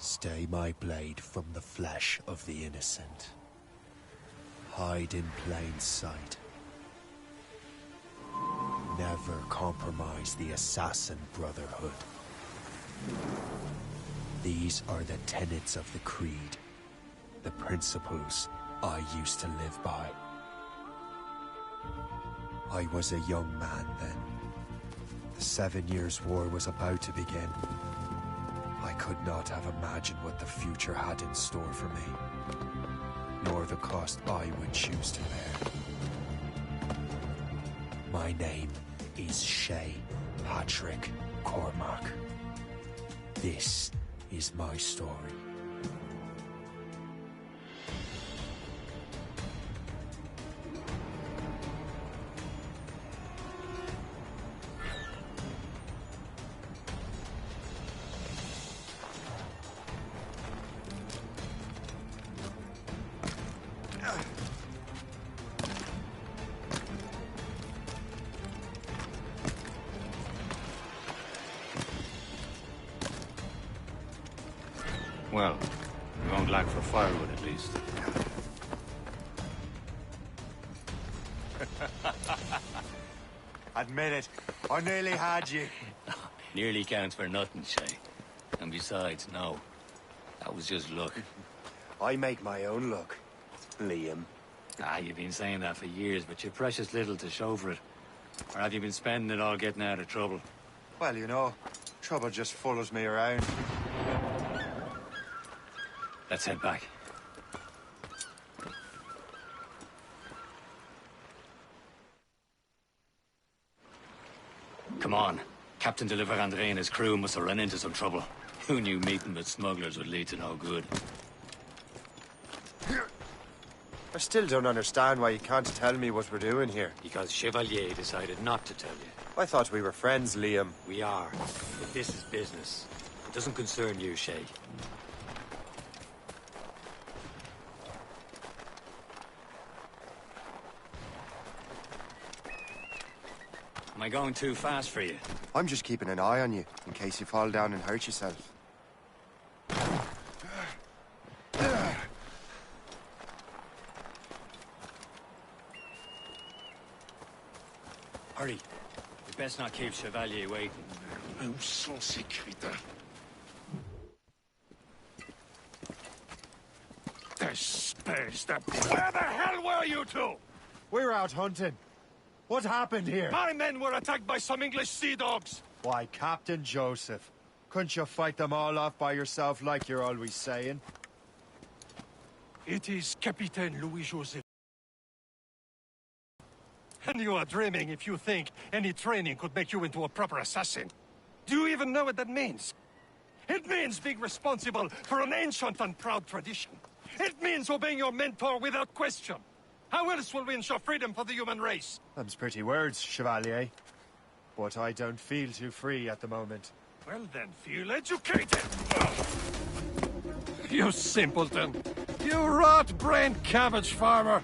Stay my blade from the flesh of the innocent. Hide in plain sight. Never compromise the Assassin Brotherhood. These are the tenets of the Creed, the principles I used to live by. I was a young man then. The 7 Years' War was about to begin. I could not have imagined what the future had in store for me, nor the cost I would choose to bear. My name is Shay Patrick Cormac. This is my story. Well, we won't lack for firewood, at least. Admit it, I nearly had you. Nearly counts for nothing, Shay. And besides, no. That was just luck. I make my own luck, Liam. You've been saying that for years, but you've precious little to show for it. Or have you been spending it all getting out of trouble? Well, you know, trouble just follows me around. Let's head back. Come on. Captain de Andre and his crew must have run into some trouble. Who knew meeting with smugglers would lead to no good? I still don't understand why you can't tell me what we're doing here. Because Chevalier decided not to tell you. I thought we were friends, Liam. We are. But this is business. It doesn't concern you, Shay. Am I going too fast for you? I'm just keeping an eye on you, in case you fall down and hurt yourself. Hurry. We best not keep Chevalier waiting. Où sont ces crétins? Where the hell were you two? We're out hunting. What happened here? My men were attacked by some English sea dogs. Why, Captain Joseph. Couldn't you fight them all off by yourself like you're always saying? It is Capitaine Louis-Joseph. And you are dreaming if you think any training could make you into a proper assassin. Do you even know what that means? It means being responsible for an ancient and proud tradition. It means obeying your mentor without question. How else will we ensure freedom for the human race? Them's pretty words, Chevalier. But I don't feel too free at the moment. Well then, feel educated! You simpleton! You rot-brained cabbage farmer!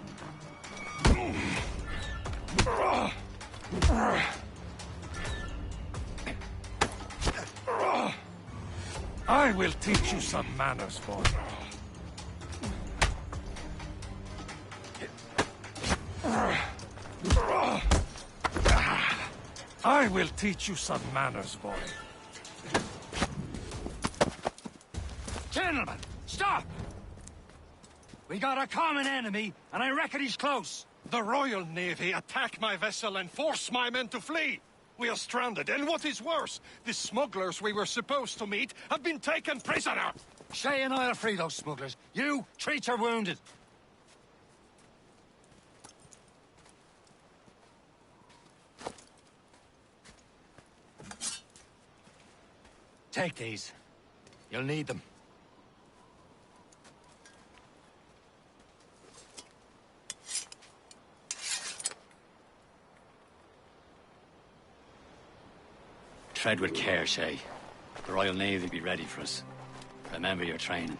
I will teach you some manners, boy. I will teach you some manners, boy. Gentlemen, stop! We got a common enemy, and I reckon he's close. The Royal Navy attack my vessel and force my men to flee. We are stranded, and what is worse, the smugglers we were supposed to meet have been taken prisoner. Shay and I'll free those smugglers. You, treat your wounded. Take these. You'll need them. Tread with care, Shay. The Royal Navy will be ready for us. Remember your training.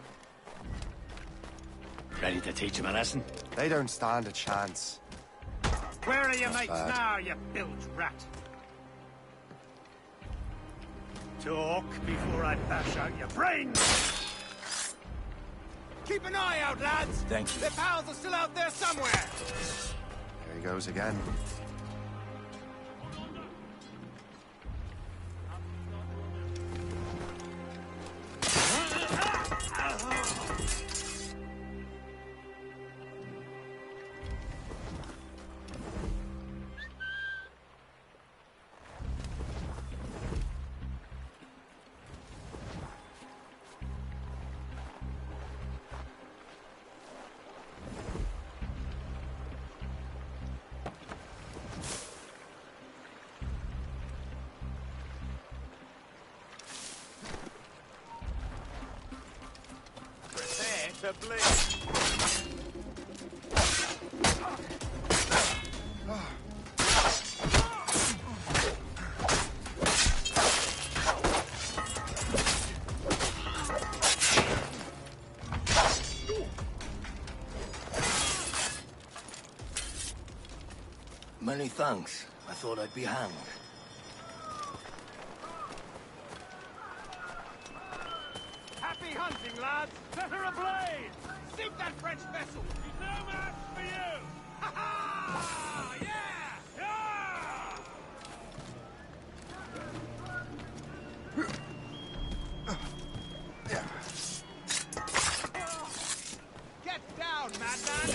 Ready to teach them a lesson? They don't stand a chance. Where are your mates now, you bilge rat? Talk before I bash out your brains! Keep an eye out, lads! Thank you. Their pals are still out there somewhere! There he goes again. To bleed. Many thanks. I thought I'd be hanged. Happy hunting, lads! Set her ablaze! Sink that French vessel! She's no match for you! Ha ha! Yeah! Yeah! Get down, madman!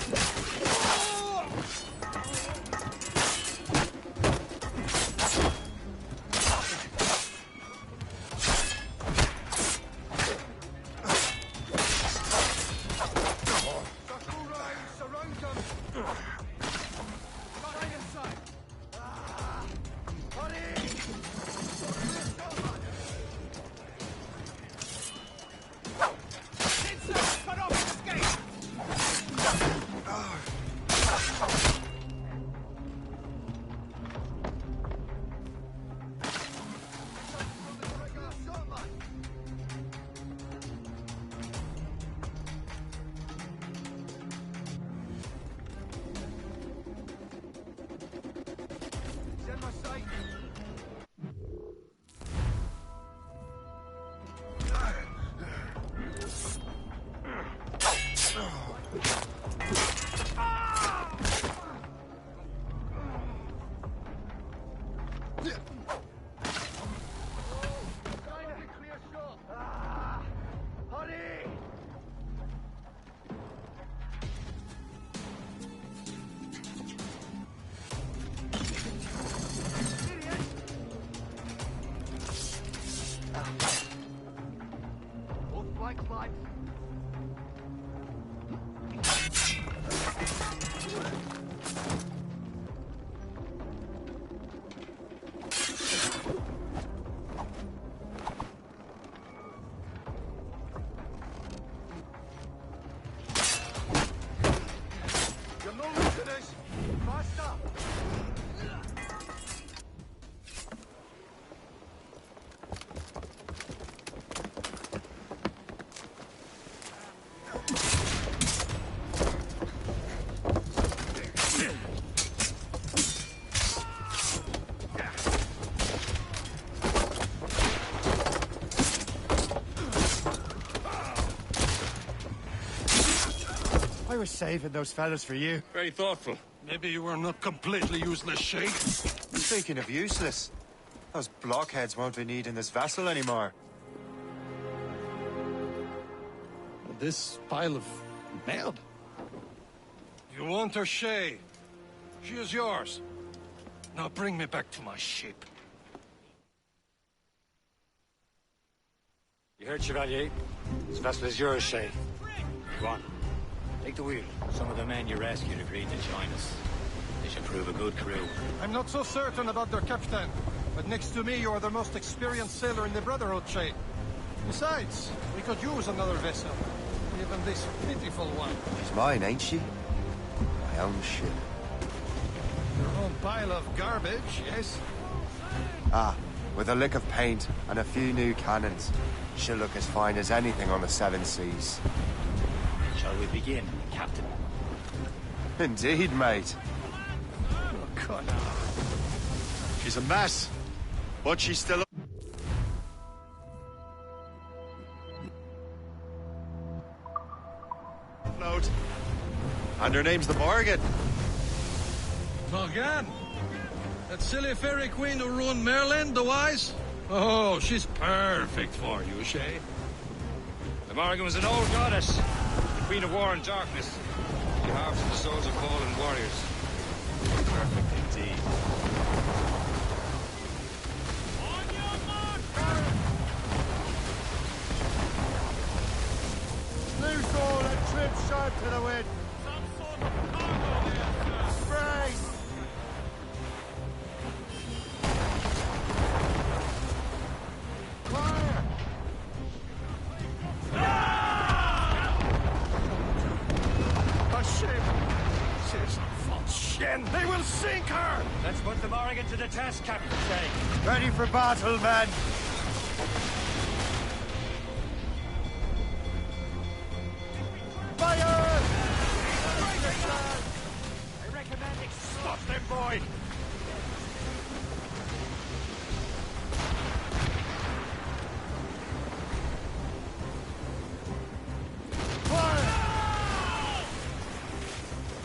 I was saving those fellas for you. Very thoughtful. Maybe you were not completely useless, Shay. Speaking of useless, those blockheads won't be needing this vessel anymore. This pile of mud. You want her, Shay? She is yours. Now bring me back to my ship. You heard, Chevalier? This vessel is yours, Shay. Go on. Take the wheel. Some of the men you rescued agreed to join us. They should prove a good crew. I'm not so certain about their captain, but next to me you are the most experienced sailor in the Brotherhood, Shay. Besides, we could use another vessel. Even this pitiful one. She's mine, ain't she? My own ship. Your own pile of garbage, yes? Ah, with a lick of paint and a few new cannons. She'll look as fine as anything on the Seven Seas. Shall we begin, Captain? Indeed, mate. Oh, Connor. She's a mess, but she's still... And her name's the Morgan. Morgan? That silly fairy queen who ruined Merlin, the Wise? Oh, she's perfect for you, Shay. The Morrigan was an old goddess, the queen of war and darkness. She harvested the souls of fallen warriors. Perfect indeed. On your mark! Loose all and trim sharp to the wind. Some sort of cargo there, sir. Brace! Fire! A ship! She's a false shin! They will sink her! Let's put the Morrigan to the test, Captain Shay. Ready for battle, men! Fire! I recommend exhaust them, boy! Fire!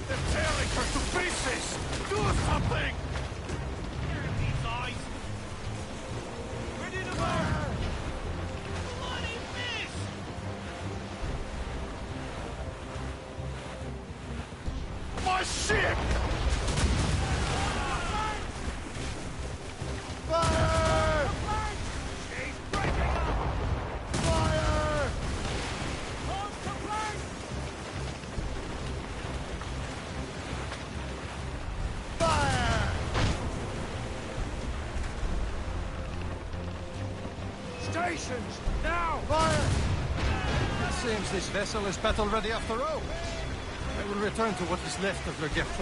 They're tearing her to pieces! Do something! These eyes. Ready to burn! Bloody miss! My ship! Fire! She's breaking up! Fire! Hold to flank! Fire! Stations! Now! Fire! It seems this vessel is battle-ready after all. I will return to what is left of your gift.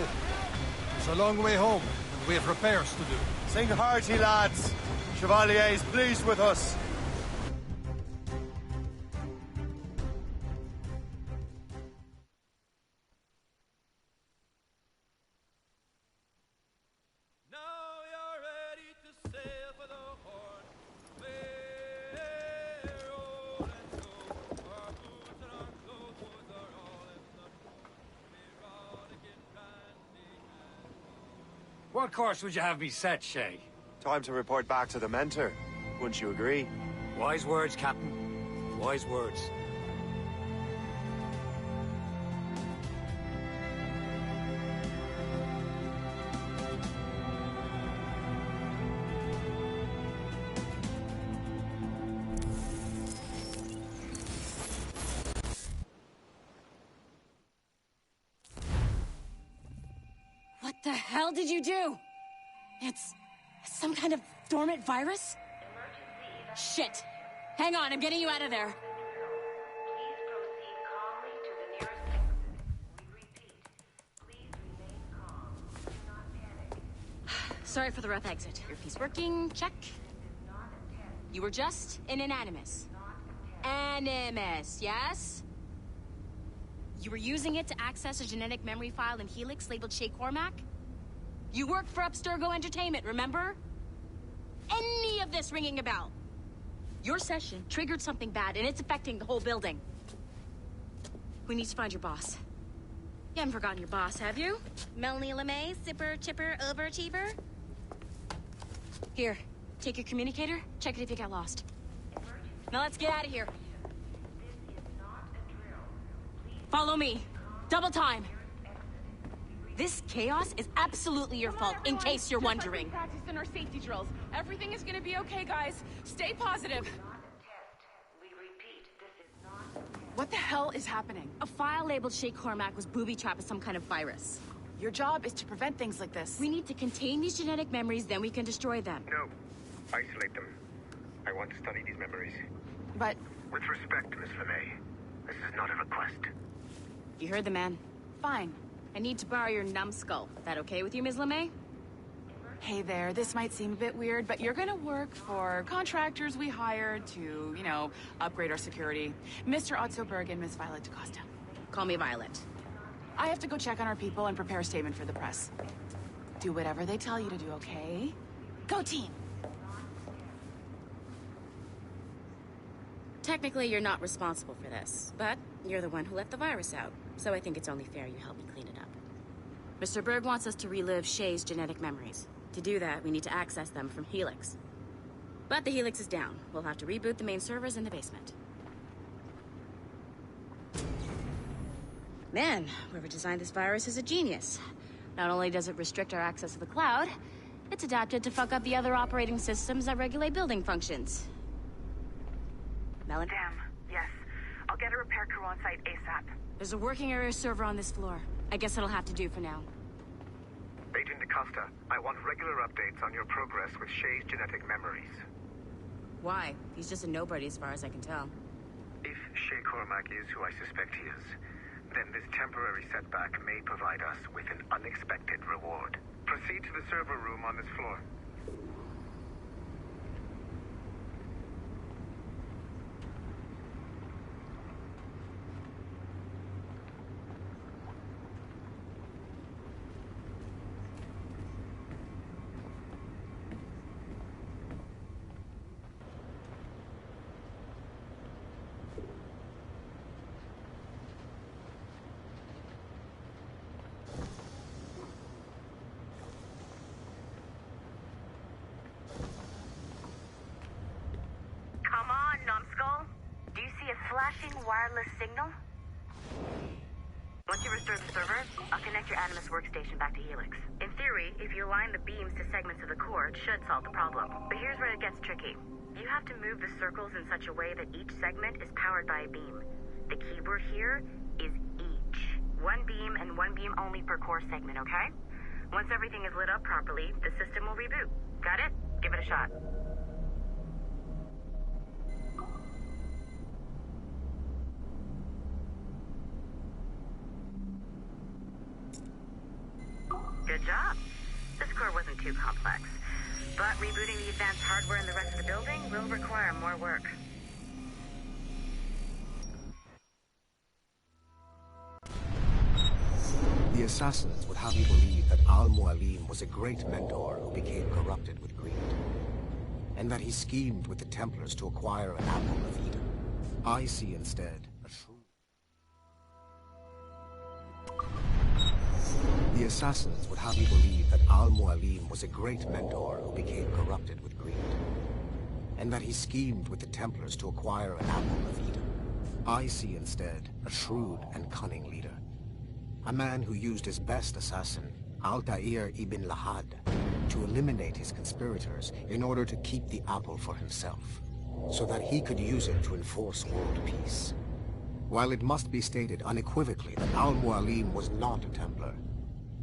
It's a long way home, and we have repairs to do. Sing hearty, lads. Chevalier is pleased with us. Now you're ready to sail for the Horn. We're rolling so our boots and our clothes are all in the moon. We're rollicking randy and What course would you have me set, Shay? Time to report back to the mentor. Wouldn't you agree? Wise words, Captain. Wise words. What the hell did you do? It's some kind of dormant virus? Shit. Hang on, I'm getting you out of there. Please proceed calmly to the nearest exit. We repeat, please remain calm. Do not panic. Sorry for the rough exit. Earpiece working, check. Not a test. You were just in an animus. Animus, yes? You were using it to access a genetic memory file in Helix labeled Shay Cormac? You worked for Abstergo Entertainment, remember? Any of this ringing a bell? Your session triggered something bad, and it's affecting the whole building. We need to find your boss. You haven't forgotten your boss, have you? Melanie LeMay, sipper, chipper, overachiever? Here, take your communicator, check it if you got lost. Now let's get out of here. This is not a drill. Please Follow me. Double time. This chaos is absolutely your fault, in case you're wondering. Practice in our safety drills. Everything is gonna be okay, guys. Stay positive. not a test. We repeat, this is not a test. What the hell is happening? A file labeled Shay Cormac was booby-trapped with some kind of virus. Your job is to prevent things like this. We need to contain these genetic memories, then we can destroy them. No. Isolate them. I want to study these memories. But With respect, Miss LeMay, this is not a request. You heard the man. fine. I need to borrow your numbskull. That okay with you, Ms. LeMay? Hey there, this might seem a bit weird, but you're gonna work for contractors we hired to, you know, upgrade our security. Mr. Otzoberg and Miss Violet DaCosta. Call me Violet. I have to go check on our people and prepare a statement for the press. Do whatever they tell you to do, okay? Go team! Technically, you're not responsible for this, but you're the one who let the virus out. So I think it's only fair you help me clean it up. Mr. Berg wants us to relive Shay's genetic memories. To do that, we need to access them from Helix. But the Helix is down. We'll have to reboot the main servers in the basement. Man, whoever designed this virus is a genius. Not only does it restrict our access to the cloud, it's adapted to fuck up the other operating systems that regulate building functions. Melon? Damn, yes. I'll get a repair crew on site ASAP. There's a working area server on this floor. I guess it'll have to do for now. Agent DaCosta, I want regular updates on your progress with Shay's genetic memories. Why? He's just a nobody as far as I can tell. If Shay Cormac is who I suspect he is, then this temporary setback may provide us with an unexpected reward. Proceed to the server room on this floor. Flashing wireless signal? Once you restore the server, I'll connect your Animus workstation back to Helix. In theory, if you align the beams to segments of the core, it should solve the problem. But here's where it gets tricky. You have to move the circles in such a way that each segment is powered by a beam. The keyword here is each. One beam and one beam only per core segment, okay? Once everything is lit up properly, the system will reboot. Got it? Give it a shot. Good job. This core wasn't too complex, but rebooting the advanced hardware in the rest of the building will require more work. The assassins would have you believe that Al-Mualim was a great mentor who became corrupted with greed, and that he schemed with the Templars to acquire an apple of Eden. I see instead a true... The assassins would have you believe that Al-Mualim was a great mentor who became corrupted with greed, and that he schemed with the Templars to acquire an apple of Eden. I see instead a shrewd and cunning leader, a man who used his best assassin, Altair ibn Lahad, to eliminate his conspirators in order to keep the apple for himself, so that he could use it to enforce world peace. While it must be stated unequivocally that Al-Mualim was not a Templar,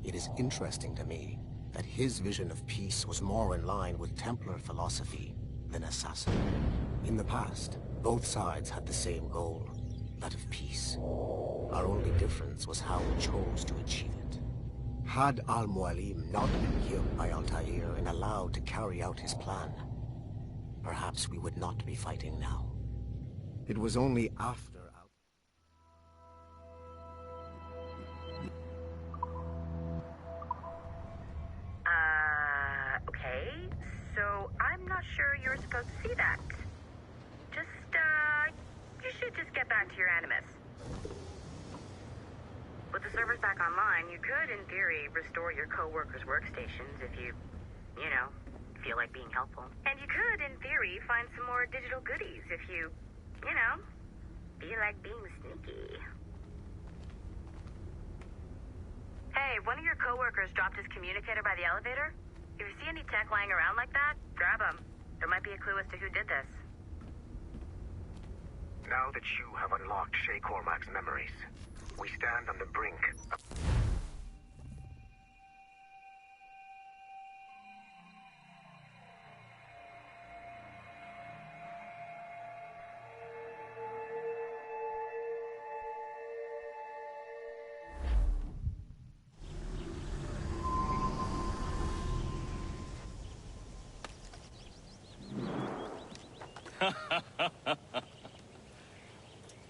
it is interesting to me that his vision of peace was more in line with Templar philosophy than assassin. In the past, both sides had the same goal, that of peace. Our only difference was how we chose to achieve it. Had Al-Mualim not been killed by Altair and allowed to carry out his plan, perhaps we would not be fighting now. It was only after... Okay, so I'm not sure you're supposed to see that. You should just get back to your Animus. With the servers back online, you could, in theory, restore your co-workers' workstations if you feel like being helpful. And you could, in theory, find some more digital goodies if you feel like being sneaky. Hey, one of your co-workers dropped his communicator by the elevator. If you see any tech lying around like that, grab them. There might be a clue as to who did this. Now that you have unlocked Shay Cormac's memories, we stand on the brink of...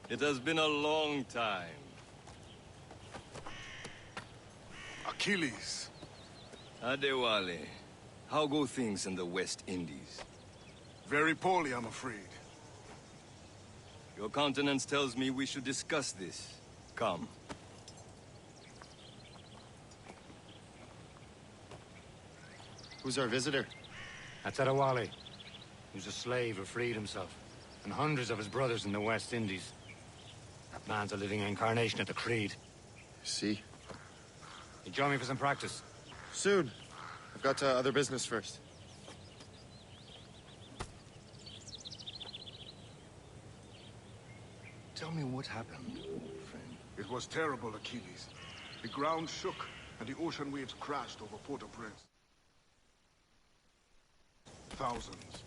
It has been a long time. Achilles. Adewale, how go things in the West Indies? Very poorly, I'm afraid. Your countenance tells me we should discuss this. Come. Who's our visitor? That's Adewale. He was a slave who freed himself, and hundreds of his brothers in the West Indies. That man's a living incarnation of the Creed. See? You join me for some practice? Soon. I've got other business first. Tell me what happened, friend. It was terrible, Achilles. The ground shook, and the ocean waves crashed over Port-au-Prince. Thousands.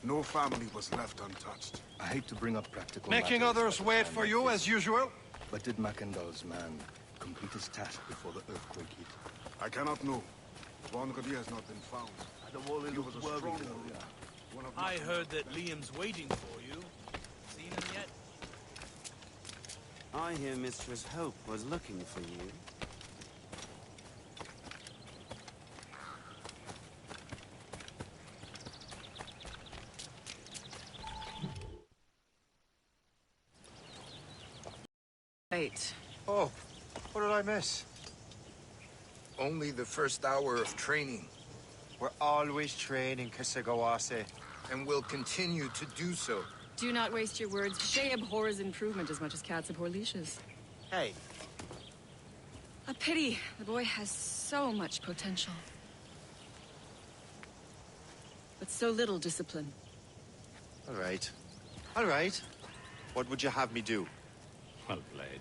No family was left untouched. I hate to bring up practical Making matters, others but wait for you, as usual? But did Mackandal's man complete his task before the earthquake hit? I cannot know. Bon Radier has not been found. He was a strong warrior. One of I heard that Liam's waiting for you. Seen him yet? I hear Mistress Hope was looking for you. Wait. Oh, what did I miss? Only the first hour of training, We're always training, Kisagawase. and will continue to do so. Do not waste your words. Shay abhors improvement as much as cats abhor leashes. Hey, A pity. The boy has so much potential. But so little discipline. all right. All right. What would you have me do? Well played.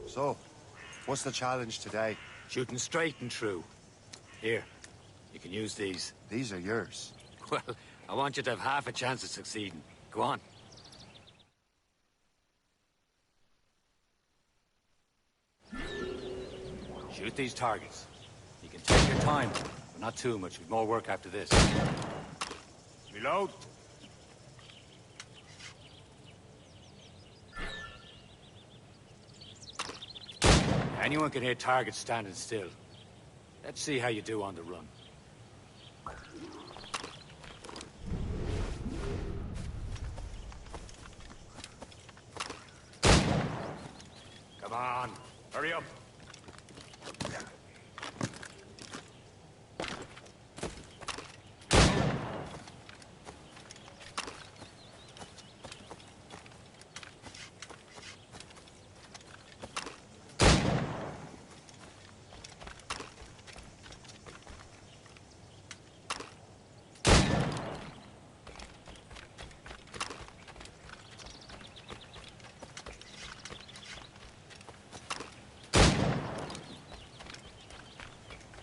So, what's the challenge today? Shooting straight and true. Here, you can use these. These are yours. Well, I want you to have half a chance of succeeding. Go on. Shoot these targets. You can take your time, but not too much. We've more work after this. Reload. Anyone can hit targets standing still. Let's see how you do on the run. Come on, hurry up.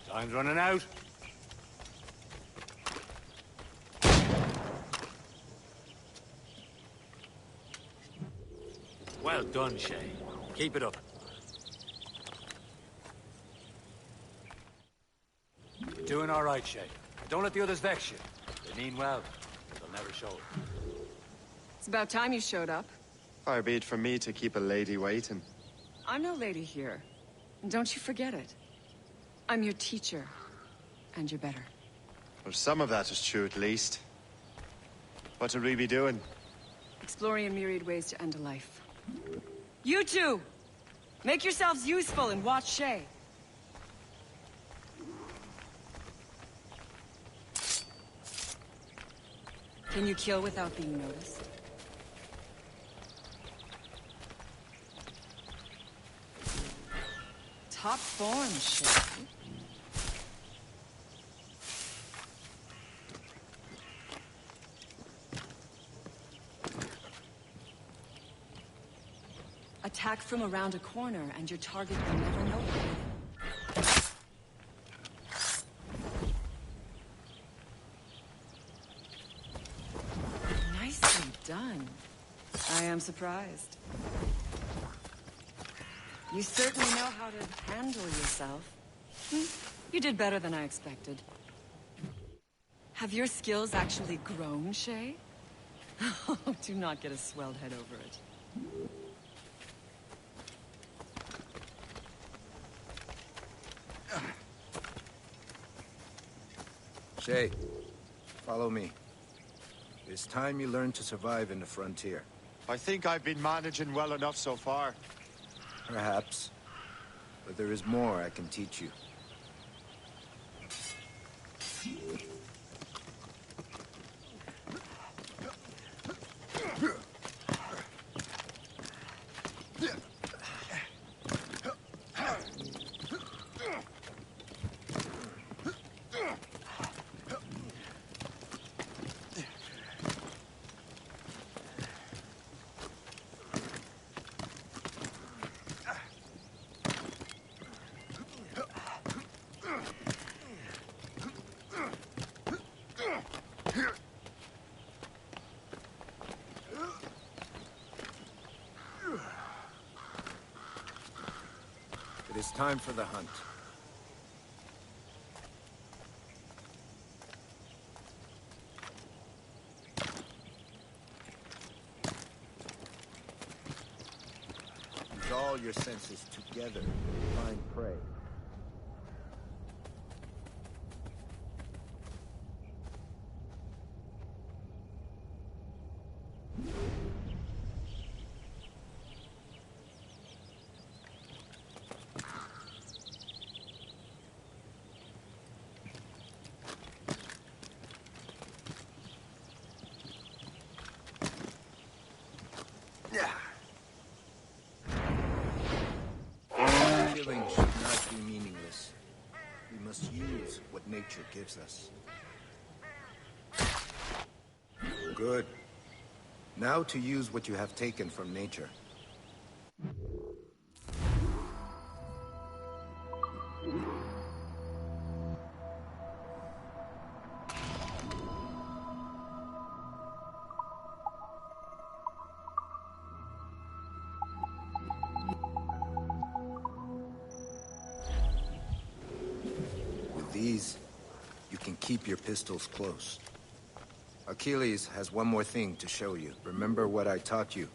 Time's running out. Well done, Shay. Keep it up. You're doing all right, Shay. Don't let the others vex you. They mean well, but they'll never show it. It's about time you showed up. Far be it from me to keep a lady waiting. I'm no lady here. And don't you forget it. I'm your teacher. And you're better. Well, some of that is true at least. What would we be doing? Exploring a myriad ways to end a life. You two! Make yourselves useful and watch Shay. Can you kill without being noticed? Top form, Shay. Attack from around a corner, and your target will never know it. Nicely done. I am surprised. You certainly know how to handle yourself. You did better than I expected. Have your skills actually grown, Shay? Do not get a swelled head over it. Shay, follow me. It's time you learn to survive in the frontier. I think I've been managing well enough so far. Perhaps. But there is more I can teach you. It is time for the hunt. Use all your senses together to find prey. Killing should not be meaningless. We must use what nature gives us. Good. Now to use what you have taken from nature. These, you can keep your pistols close. Achilles has one more thing to show you. Remember what I taught you.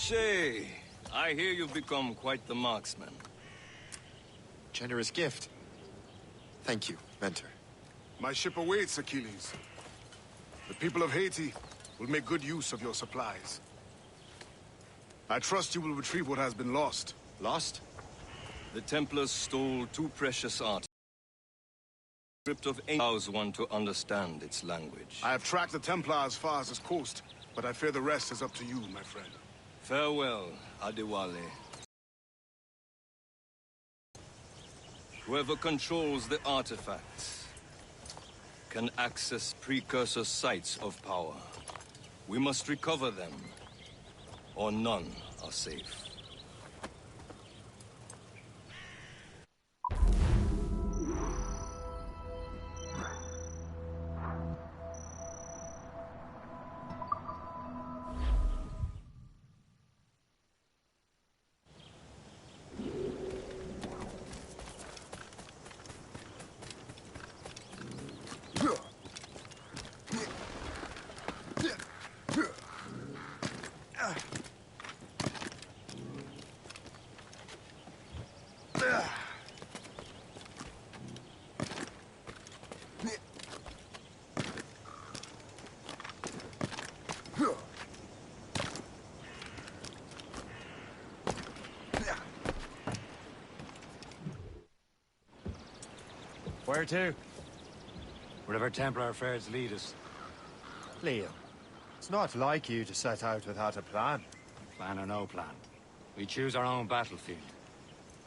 Shay, I hear you've become quite the marksman. Generous gift. Thank you, Mentor. My ship awaits, Achilles. The people of Haiti will make good use of your supplies. I trust you will retrieve what has been lost. Lost? The Templars stole 2 precious arts. Script of allows one to understand its language. I have tracked the Templar as far as this coast, but I fear the rest is up to you, my friend. Farewell, Adewale. Whoever controls the artifacts can access precursor sites of power. We must recover them, or none are safe. Where to? Wherever Templar affairs lead us. Liam, it's not like you to set out without a plan. Plan or no plan. We choose our own battlefield.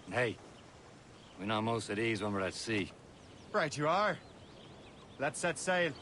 And hey, we know most of these when we're at sea. Right you are. Let's set sail.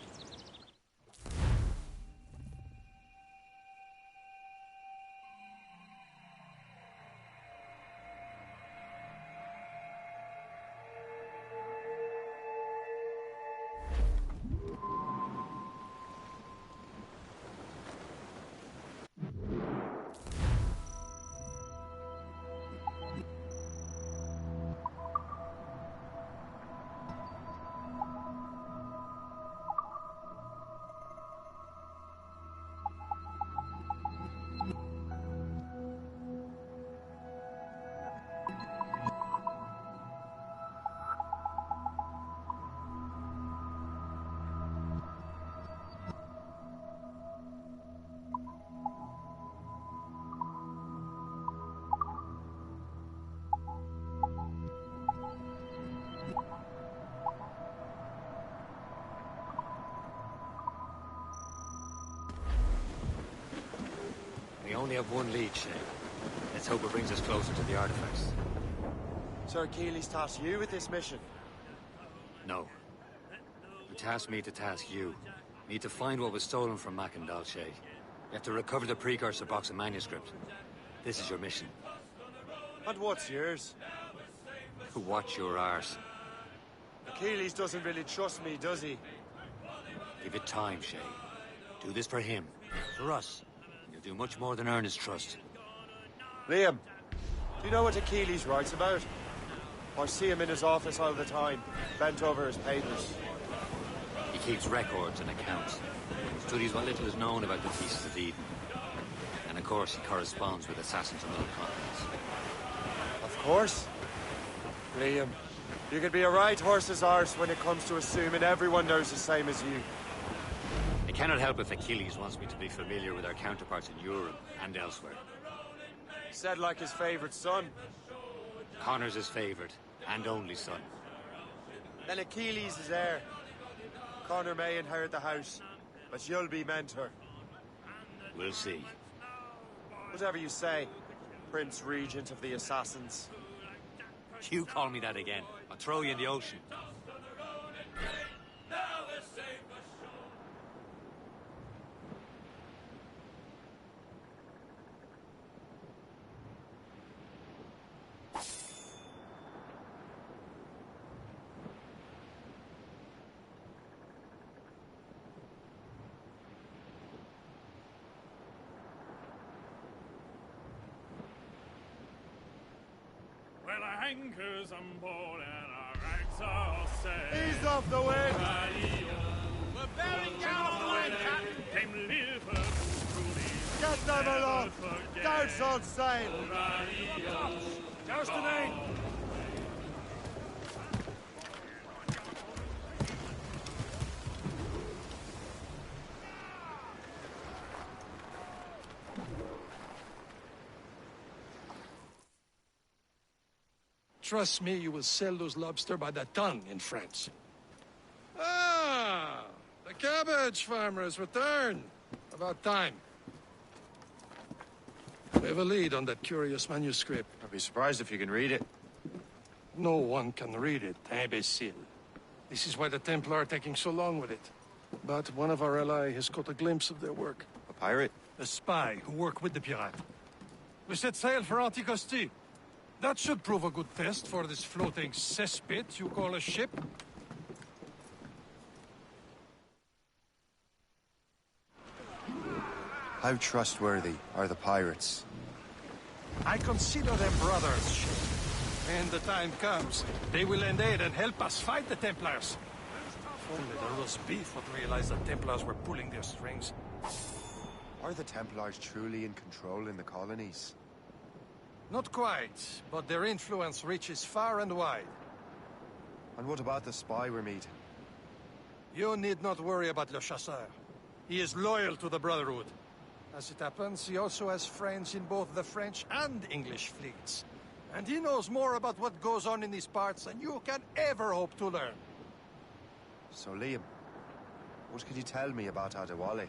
We only have one lead, Shay. Let's hope it brings us closer to the artifacts. Sir Keeley's tasked you with this mission. No. You tasked me to task you. Need to find what was stolen from Mackandal, Shay. You have to recover the precursor box of manuscript. This is your mission. And what's yours? To watch your arse. Achilles doesn't really trust me, does he? Give it time, Shay. Do this for him. For us. You'll do much more than earn his trust. Liam, do you know what Achilles writes about? I see him in his office all the time, bent over his papers. He keeps records and accounts. Studies what little is known about the pieces of Eden. And of course, he corresponds with assassins on other continents. Of course. Liam, you could be a right horse's arse when it comes to assuming everyone knows the same as you. I cannot help if Achilles wants me to be familiar with our counterparts in Europe and elsewhere. Said like his favorite son. Connor's his favorite and only son. Then Achilles is heir. Connor may inherit the house, but you'll be mentor. We'll see. Whatever you say, Prince Regent of the Assassins. You call me that again, I'll throw you in the ocean. Well, our anchors on board and our ranks are all set. Ease off the wind! We're bearing down on the wind, Captain. Came Liverpool truly. Get them aloft! Douse on sail! Douse the main! Trust me, you will sell those lobster by the ton in France. Ah, the cabbage farmer has returned. About time. We have a lead on that curious manuscript. I'd be surprised if you can read it. No one can read it, imbecile. This is why the Templar are taking so long with it. But one of our allies has caught a glimpse of their work. A pirate? A spy who worked with the pirate. We set sail for Anticosti. That should prove a good test for this floating cesspit you call a ship. How trustworthy are the pirates? I consider them brothers, Shane. When the time comes, they will lend aid and help us fight the Templars. If only the roast beef would realize the Templars were pulling their strings. Are the Templars truly in control in the colonies? Not quite, but their influence reaches far and wide. And what about the spy we're meeting? You need not worry about Le Chasseur. He is loyal to the Brotherhood. As it happens, he also has friends in both the French and English fleets. And he knows more about what goes on in these parts than you can ever hope to learn. So, Liam, what can you tell me about Adewale?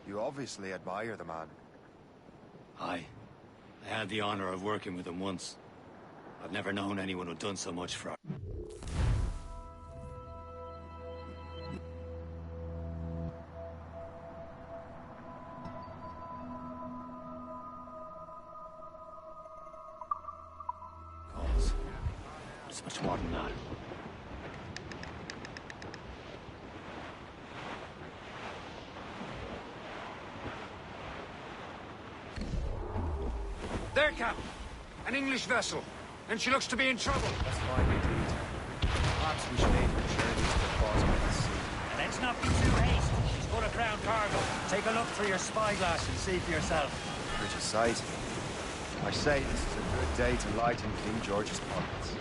You obviously admire the man. I had the honor of working with him once. I've never known anyone who'd done so much for her. Cause. It's much more than that. There, Captain. An English vessel. And she looks to be in trouble. That's fine indeed. Perhaps we should aim for journeys to the bottom of the sea. And let's not be too hasty. She's full of ground cargo. Take a look through your spyglass and see for yourself. Pretty sight. I say this is a good day to lighten King George's pockets.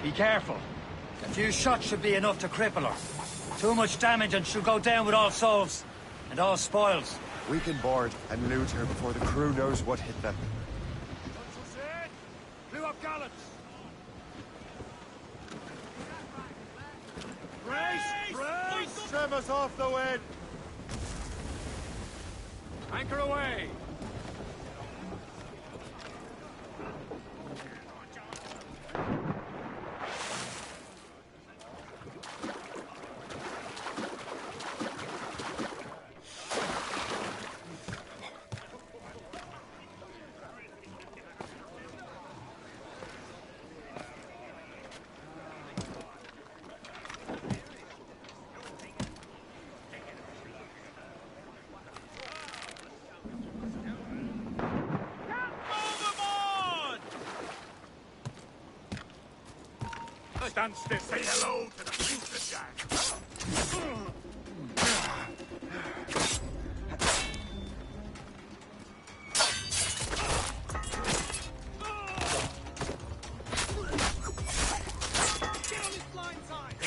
Be careful. A few shots should be enough to cripple her. Too much damage and she'll go down with all souls. And all spoils. We can board and loot her before the crew knows what hit them. Blew up gallants. Brace! Brace! Trim us off the wind! Anchor away! Stand still. Say hello to the future, Jack. Get on his blind side.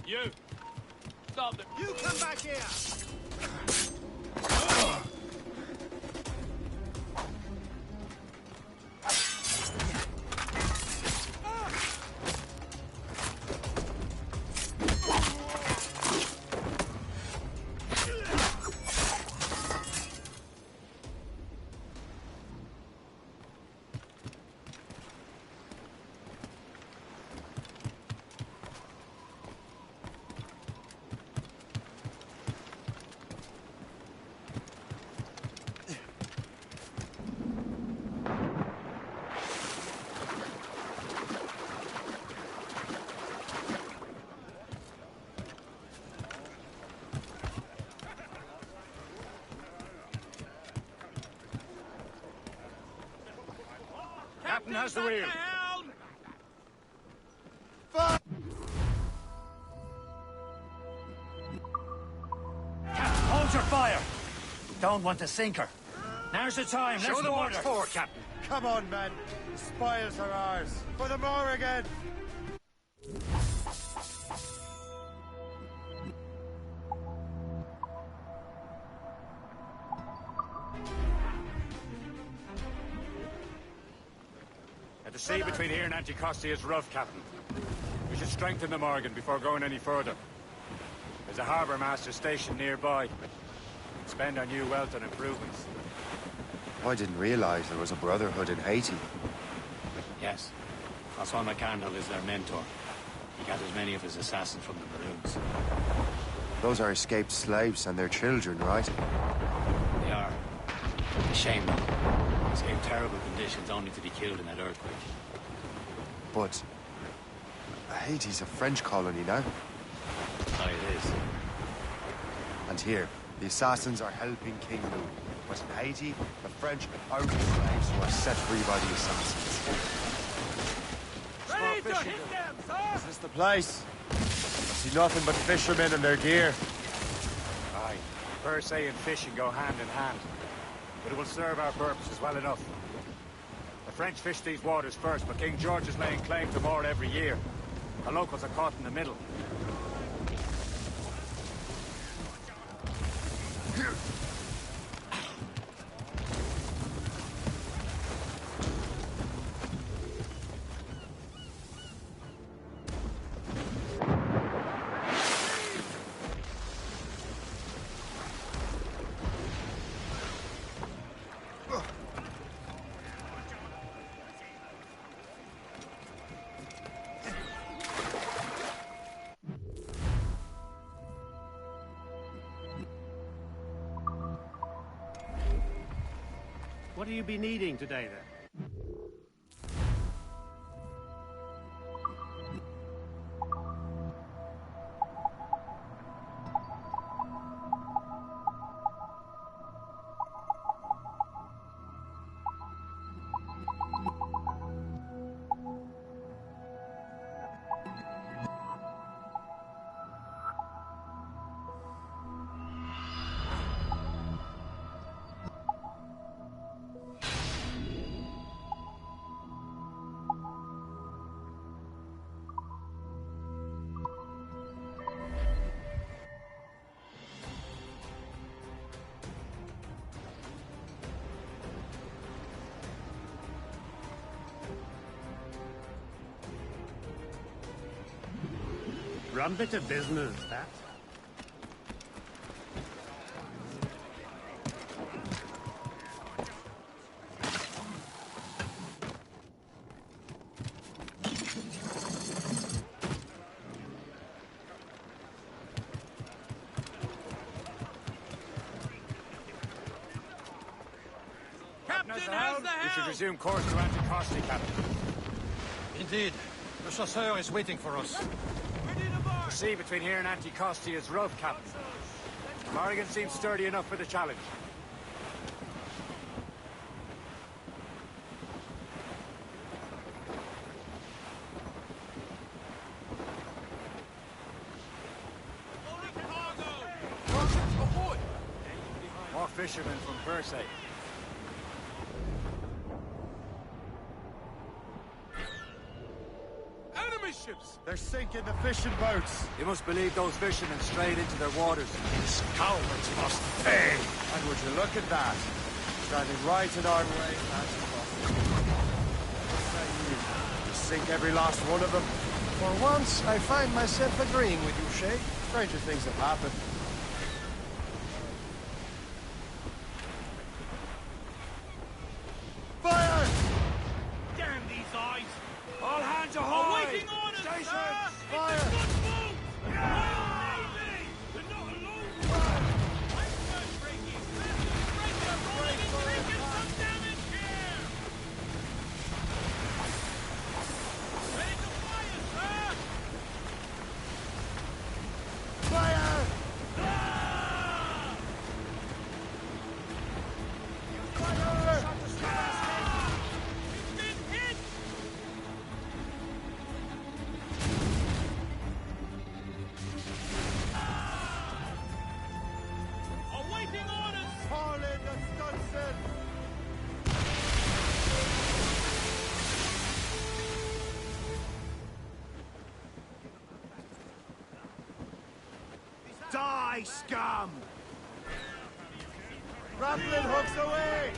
You. Stop them. You come back here! Captain has the wheel. Captain, hold your fire. Don't want to sink her. Now's the time. Show Let's them board what's her. for, Captain. Come on, men. The spoils are ours. For the Morrigan! The sea between here and Anticosti is rough, Captain. We should strengthen the Morgan before going any further. There's a harbour master stationed nearby. Spend our new wealth on improvements. I didn't realize there was a brotherhood in Haiti. Yes. Francois McCandle is their mentor. He gathers many of his assassins from the Maroons. Those are escaped slaves and their children, right? They are. A shame, though. Escaped terrible conditions only to be killed in that earthquake. But Haiti's a French colony now. Aye, it is. And here, the assassins are helping King Louis. But in Haiti, the French own the slaves who are set free by the assassins. Ready to hit them, sir! Is this the place? I see nothing but fishermen and their gear. Aye. Per se and fishing go hand in hand. But it will serve our purposes well enough. The French fish these waters first, but King George is laying claim to more every year. The locals are caught in the middle. What do you be needing today, then? Rum bit of business, that. Captain, how's the We should resume course to Anticosti, Captain. Indeed. The chasseur is waiting for us. The sea between here and Anticosti is rough, Captain. Morrigan seems sturdy enough for the challenge. More fishermen from Persay. Enemy ships! They're sinking the fishing boats. You must believe those fishermen strayed into their waters. These cowards must pay! And would you look at that? Standing right in our way, you sink every last one of them. For once, I find myself agreeing with you, Shay. Stranger things have happened. Fire! Damn these eyes! All hands ahoy! Awaiting orders, Stations! sir! Fire! It's a good move! Royal Navy! We're not alone! Iceberg breaking! Breaker rolling and taking some damage here! Ready to fire, sir! Fire! Awaiting orders! Haul in the stunsail! Die, scum! Grappling hooks away!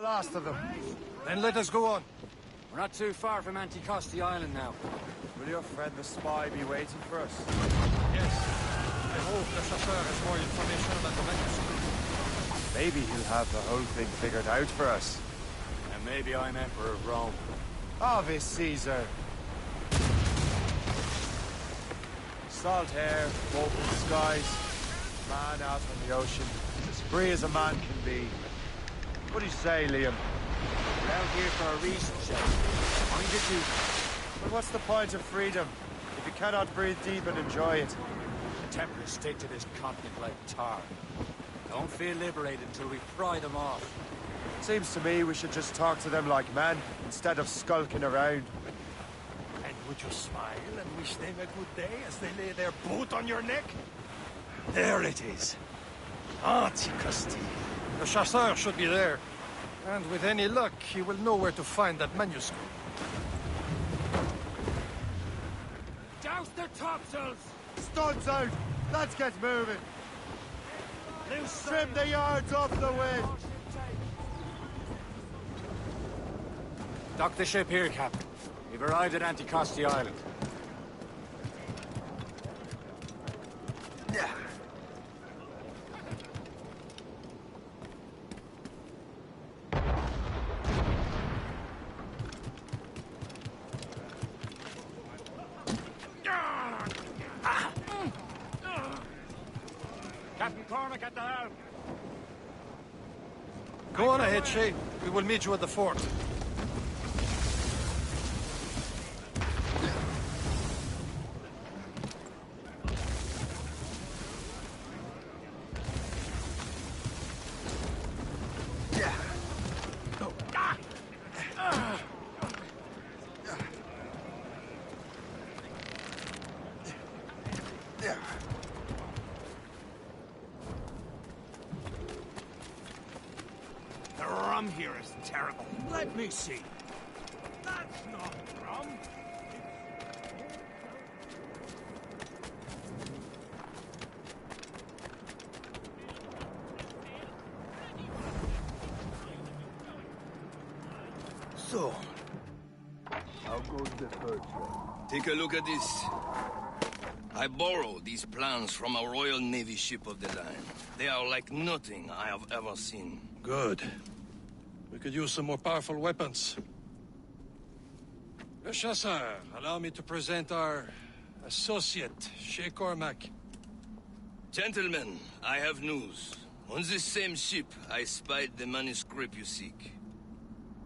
The last of them. Then let us go on. We're not too far from Anticosti Island now. Will your friend the spy be waiting for us? Yes. I hope the Chasseur has more information about the manuscript. Maybe he'll have the whole thing figured out for us. And maybe I'm Emperor of Rome. Ave Caesar. Salt air, open skies, man out on the ocean, as free as a man can be. What do you say, Liam? We're out here for a reason, Shay. Mind your duty. But what's the point of freedom if you cannot breathe deep and enjoy it? The Templars stick to this continent like tar. Don't feel liberated until we pry them off. Seems to me we should just talk to them like men, instead of skulking around. And would you smile and wish them a good day as they lay their boot on your neck? There it is. Anticosti. The Chasseur should be there. And with any luck, he will know where to find that manuscript. Douse their topsails! Studs out! Let's get moving! Trim the yards off the wind! Dock the ship here, Captain. We've arrived at Anticosti Island. Captain Cormac at the helm. Go on ahead, Shay. We will meet you at the fort. The rum here is terrible. Let me see. That's not rum. So, How goes the first one? take a look at this. I borrowed these plans from a Royal Navy ship of the line. They are like nothing I have ever seen. Good. We could use some more powerful weapons. Le Chasseur, allow me to present our associate, Shay Cormac. Gentlemen, I have news. On this same ship, I spied the manuscript you seek.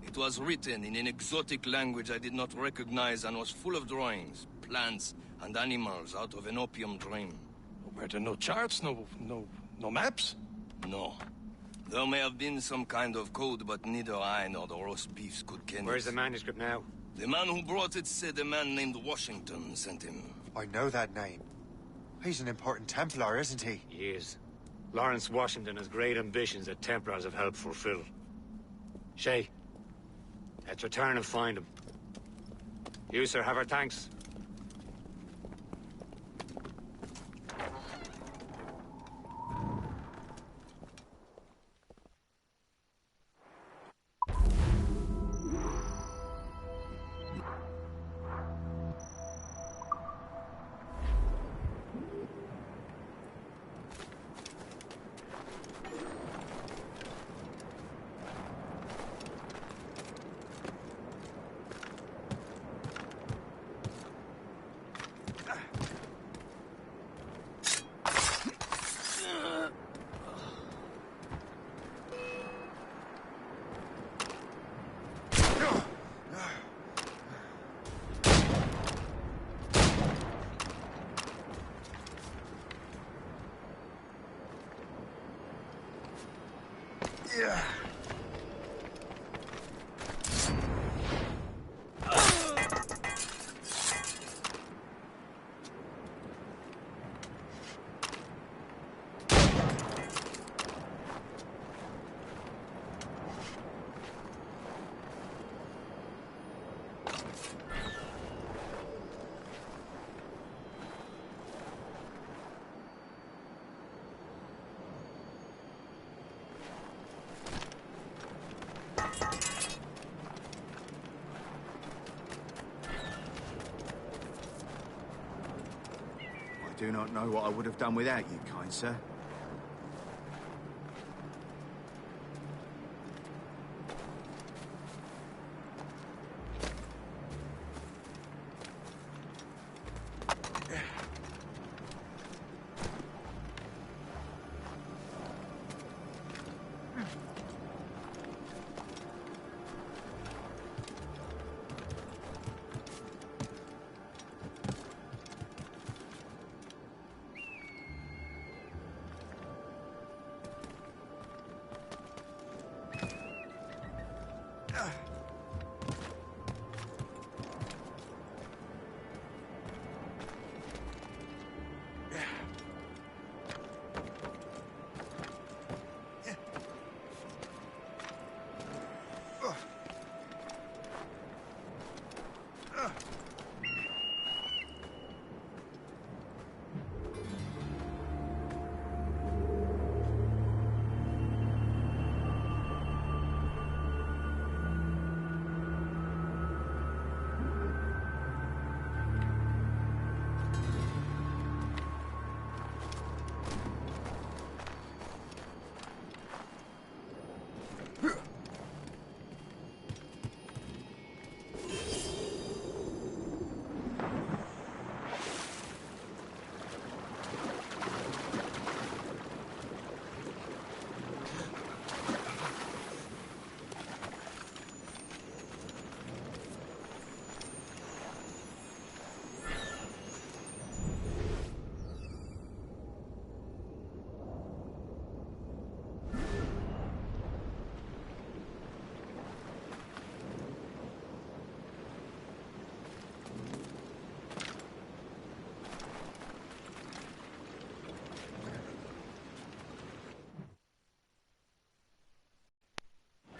It was written in an exotic language I did not recognize and was full of drawings, plants, and animals out of an opium dream. Were there no charts, no maps? No. There may have been some kind of code, but neither I nor the roast beefs could ken it. Where's the manuscript now? The man who brought it said a man named Washington sent him. I know that name. He's an important Templar, isn't he? He is. Lawrence Washington has great ambitions that Templars have helped fulfill. Shay, let's return and find him. You, sir, have our thanks. Yeah. do not know what I would have done without you, kind sir.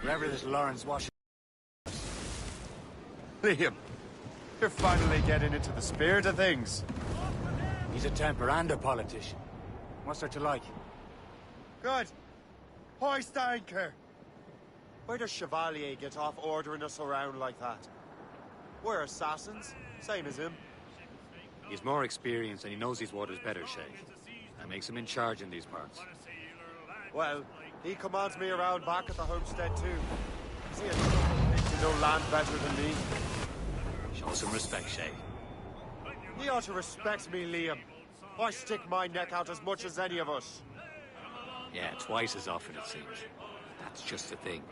Wherever this Lawrence Washington... Liam, you're finally getting into the spirit of things. He's a temper and a politician. What's there to like? Good. Hoist anchor. Where does Chevalier get off ordering us around like that? We're assassins, same as him. He's more experienced and he knows these waters better, Shay. That makes him in charge in these parts. Well, he commands me around back at the homestead too. Is he a to know land better than me? Show some respect, Shay. He ought to respect me, Liam. I stick my neck out as much as any of us. Yeah, twice as often it seems. That's just the thing.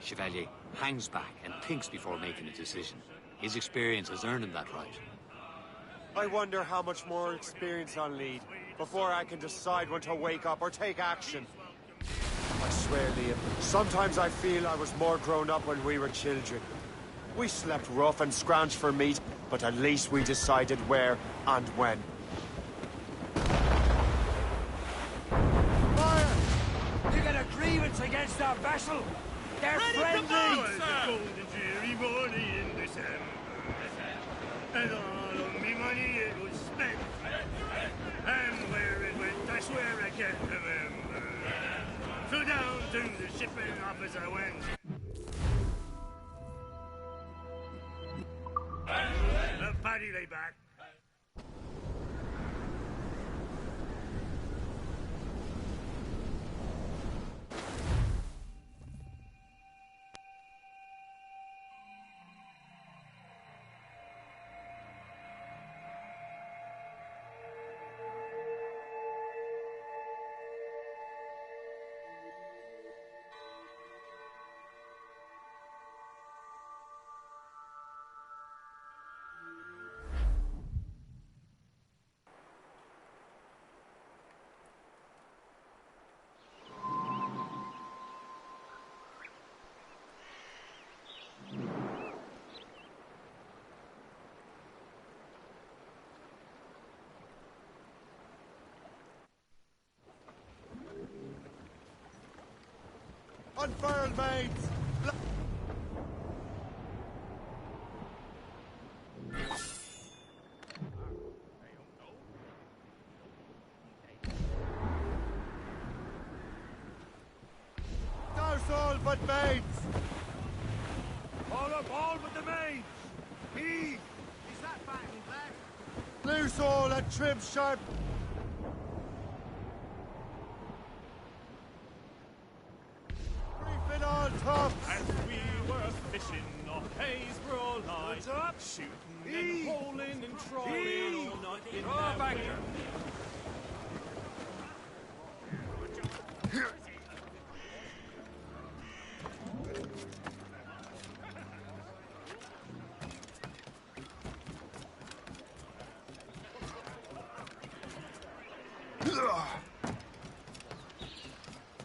Chevalier hangs back and thinks before making a decision. His experience has earned him that right. I wonder how much more experience I'll need before I can decide when to wake up or take action. I swear, Liam, sometimes I feel I was more grown up when we were children. We slept rough and scrounged for meat, but at least we decided where and when. Fire! You got a grievance against our vessel? They're friendly! The golden dreary morning in December. And all of me money it was spent. And where it went, I swear I can't remember. So down to the shipping office I went. The paddy lay back. Unfurled, mates! Douse all but mates! All up, all but the mains! Heave! Is that back and back? Loose all and trim sharp! on top! As we were fishing off Haysborough Line, shooting and hauling and trawling all night in that wind.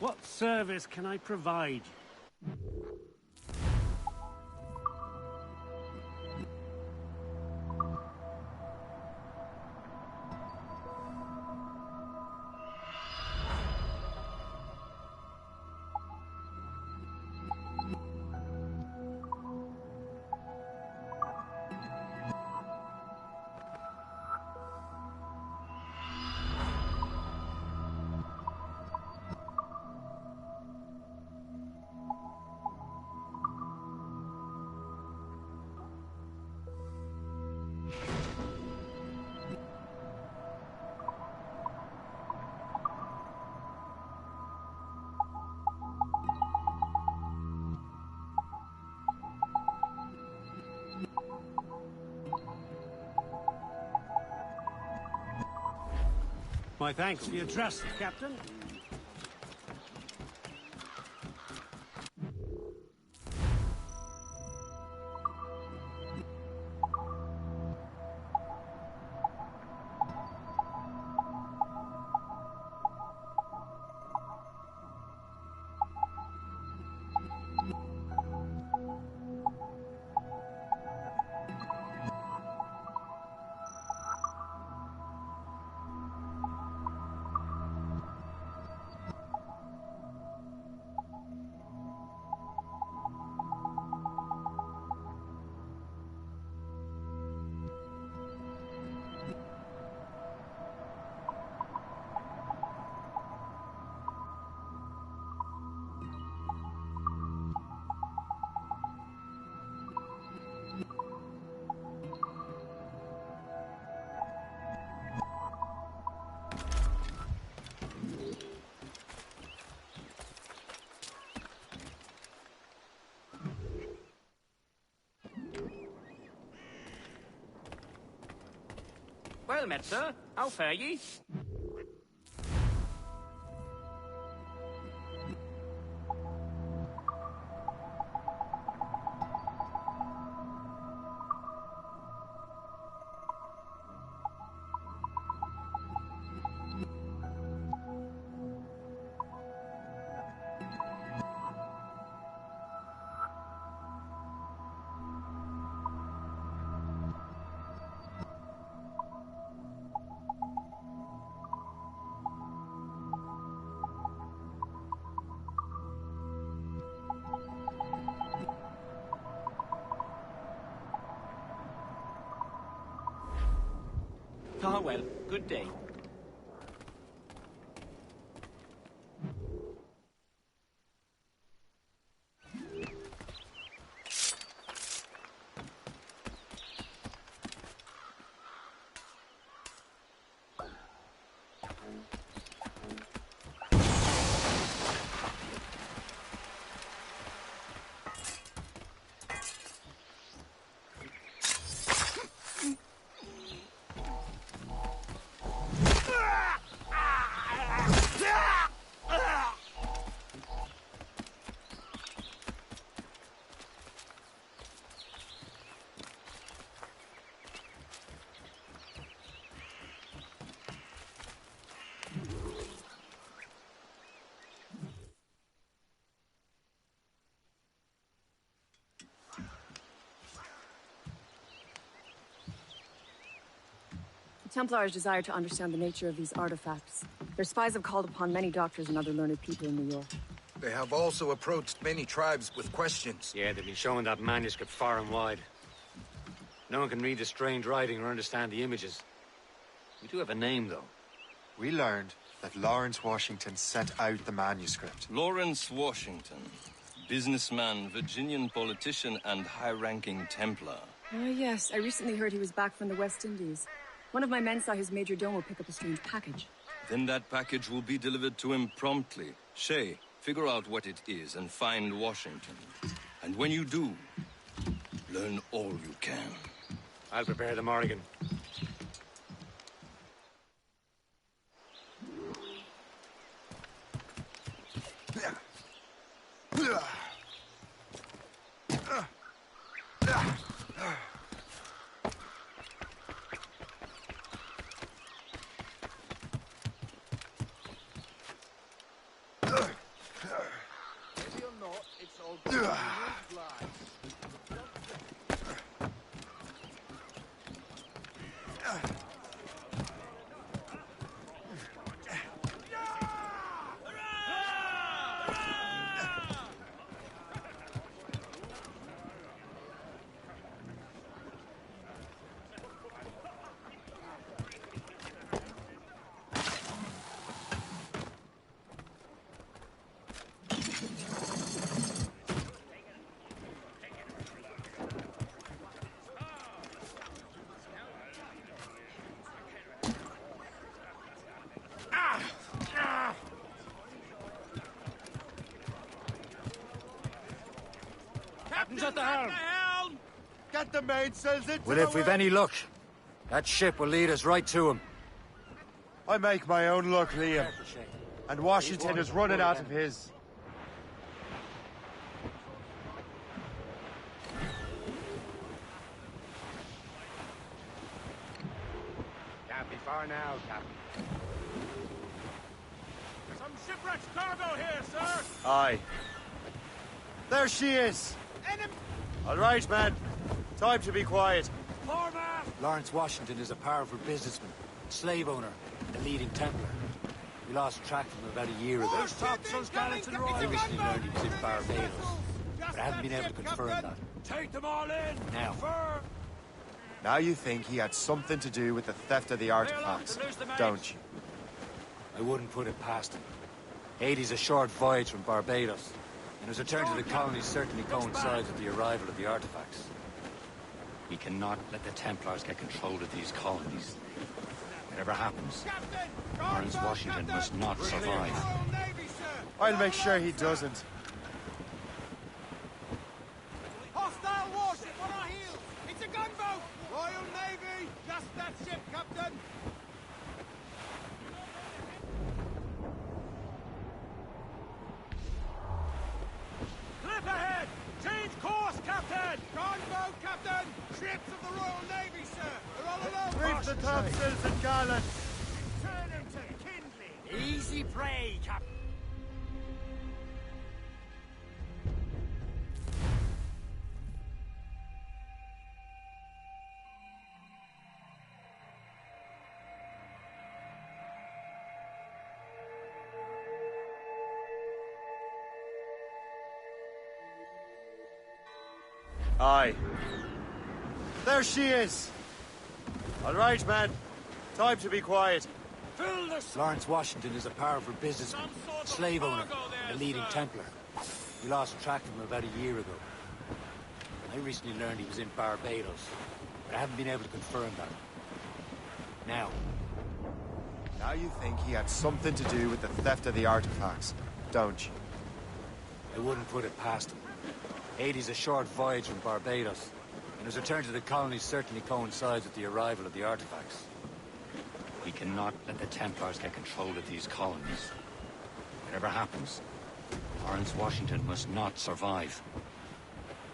What service can I provide? My thanks for your trust, Captain. Well met, sir. How fare ye? Ah, well, good day. Templars desire to understand the nature of these artifacts. Their spies have called upon many doctors and other learned people in New York. They have also approached many tribes with questions. Yeah, they've been showing that manuscript far and wide. No one can read the strange writing or understand the images. We do have a name, though. We learned that Lawrence Washington sent out the manuscript. Lawrence Washington. Businessman, Virginian politician, and high-ranking Templar. Yes. I recently heard he was back from the West Indies. One of my men saw his major domo pick up a strange package. Then that package will be delivered to him promptly. Shay, Figure out what it is and find Washington. And when you do, learn all you can. I'll prepare the Morrigan. Captain's at the helm! Get the mainsails into Well, the if we've wind. any luck, that ship will lead us right to him. I make my own luck, Liam. And Washington is running out of his. Can't be far now, Captain. Some shipwrecked cargo here, sir! Aye. There she is! All right, man. Time to be quiet. Lawrence Washington is a powerful businessman, slave owner, and a leading Templar. We lost track of him about a year ago. There's topsails, Gallatin Royal! I recently learned he was in Barbados, but I haven't been able to confirm that. Take them all in! Now. Now you think he had something to do with the theft of the artifacts, don't you? I wouldn't put it past him. Haiti's a short voyage from Barbados, and his return to the colonies certainly coincides with the arrival of the artifacts. We cannot let the Templars get control of these colonies. Whatever happens, Lawrence Washington must not survive. I'll make sure he doesn't. Hostile warship on our heels! It's a gunboat! Royal Navy! Just that ship, Captain! Clip ahead! Change course, Captain! Gunboat, Captain! Ships of the Royal Navy, sir! They're all alone! Reef the topsails and gallant! Turn them to kindling! Easy prey, Captain! Aye. There she is! All right, man. Time to be quiet. Lawrence Washington is a powerful businessman, slave owner, and a leading Templar. We lost track of him about a year ago. I recently learned he was in Barbados, but I haven't been able to confirm that. Now. Now you think he had something to do with the theft of the artifacts, don't you? I wouldn't put it past him. Haiti's a short voyage from Barbados, and his return to the colonies certainly coincides with the arrival of the artifacts. We cannot let the Templars get control of these colonies. Whatever happens, Lawrence Washington must not survive.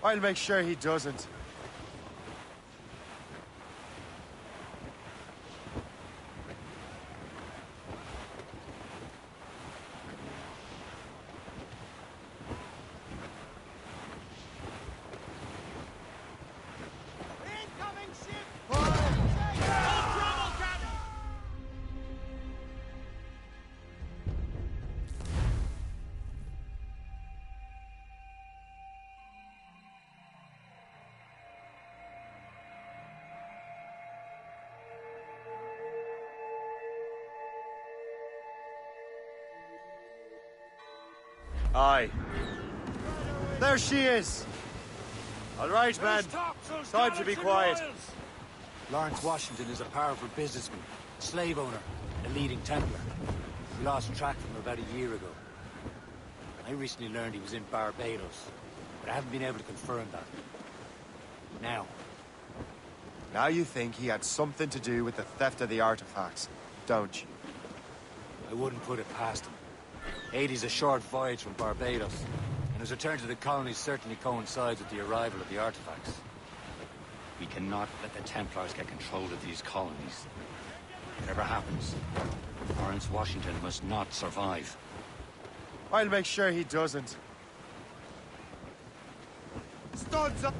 I'll make sure he doesn't. Incoming ship! Aye. There she is! All right, man. Time to be quiet. Lawrence Washington is a powerful businessman, slave owner, and a leading Templar. We lost track of him about a year ago. I recently learned he was in Barbados, but I haven't been able to confirm that. Now you think he had something to do with the theft of the artifacts, don't you? I wouldn't put it past him. Haiti's a short voyage from Barbados, and his return to the colonies certainly coincides with the arrival of the artifacts. We cannot let the Templars get control of these colonies. Whatever happens, Lawrence Washington must not survive. I'll make sure he doesn't. Studs up!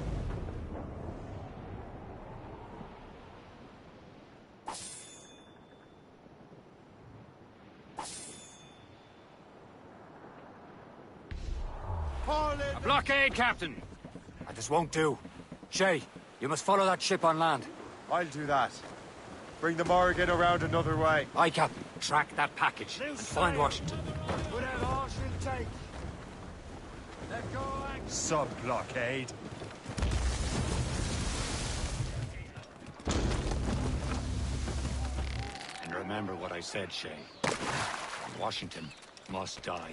A blockade, Captain! This won't do. Shay, you must follow that ship on land. I'll do that. Bring the Morrigan around another way. Aye, Captain. Track that package and find Washington. Whatever horse you'll take. Let go, Sub-blockade. And remember what I said, Shay. Washington must die.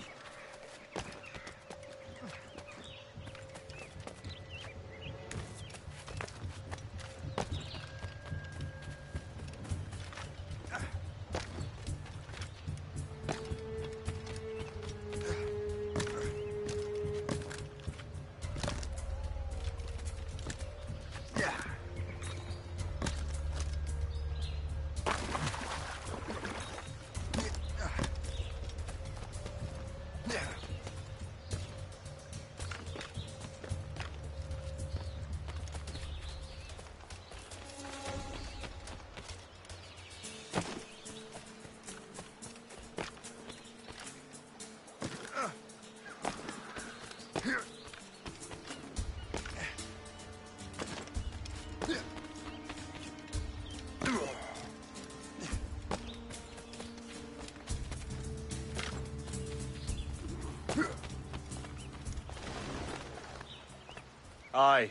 Aye.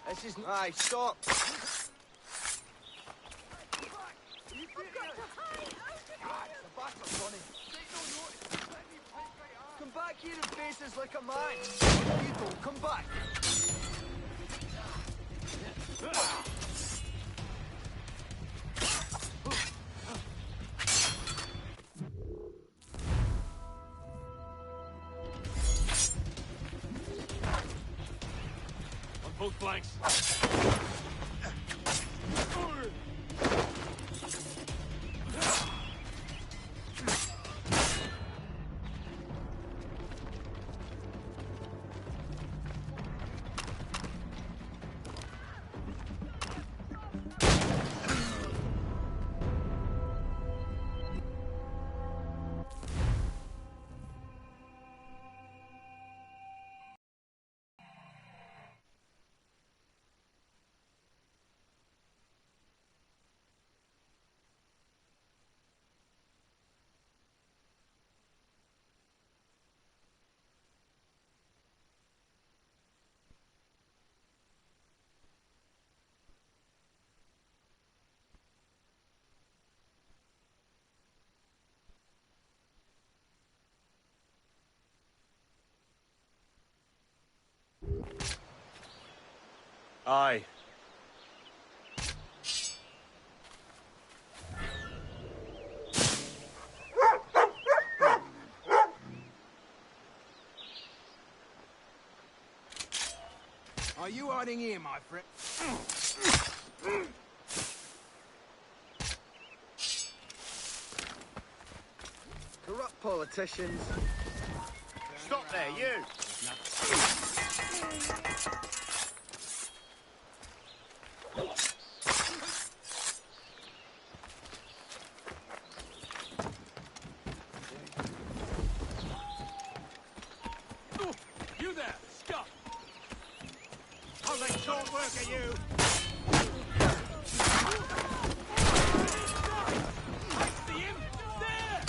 This isn't... Aye, stop! Come back here and face us like a man! You don't, come back! Both flanks. Aye. Are you hiding here, my friend? Corrupt politicians. Stop there, you! You there! Stop! I'll make short work of you! I see him! There!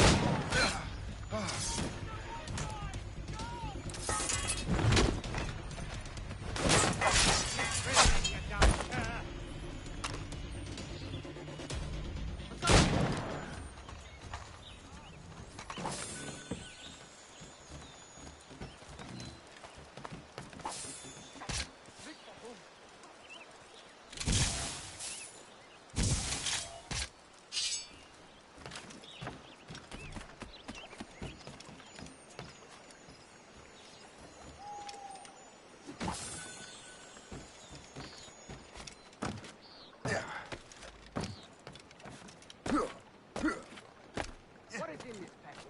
in this passage.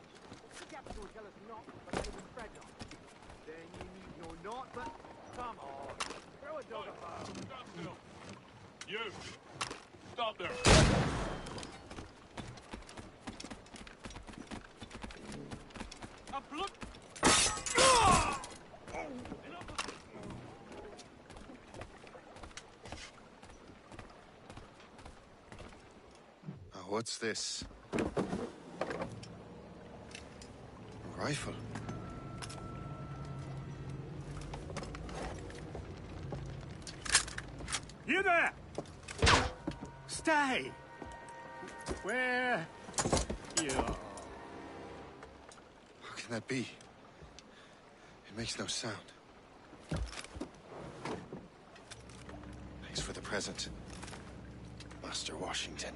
The captain will tell us not, but they will spread on. Then you need no not, but come on. Throw a dog a bone. Stop still. You! Stop there! A blood... What's this? A rifle. You there! Stay! Where... you are? How can that be? It makes no sound. Thanks for the present, Master Washington.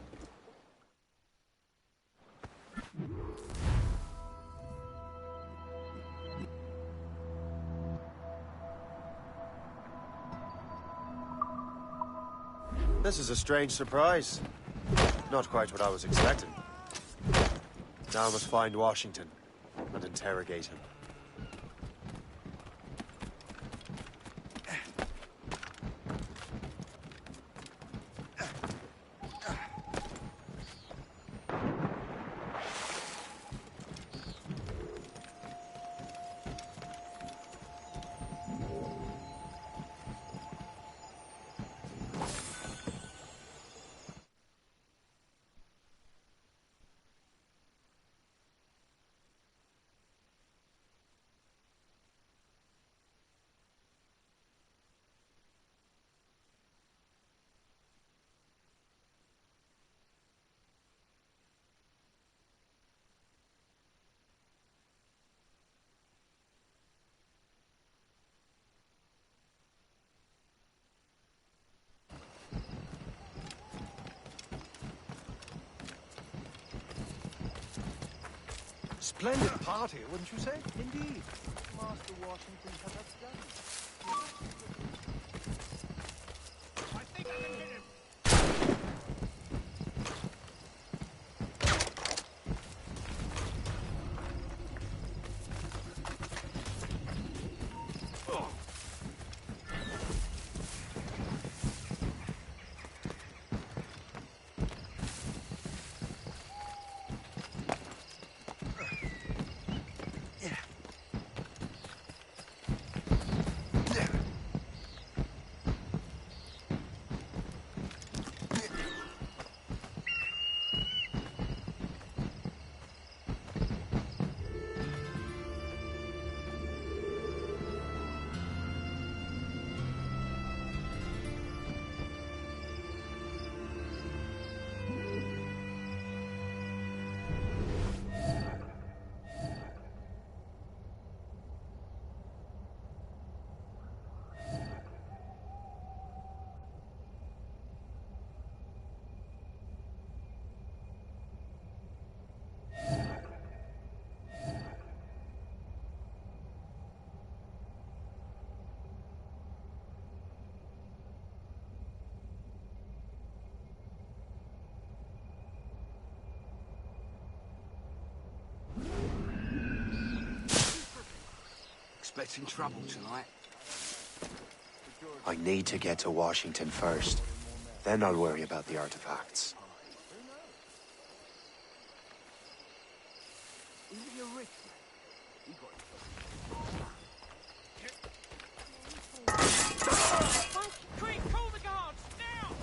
This is a strange surprise. Not quite what I was expecting. Now I must find Washington and interrogate him. Splendid party, wouldn't you say? Indeed. Master Washington has us done. I think I can hit him! Expecting trouble tonight? I need to get to Washington first. Then I'll worry about the artifacts. Is he a rich man? He got Quick, call the guards, now!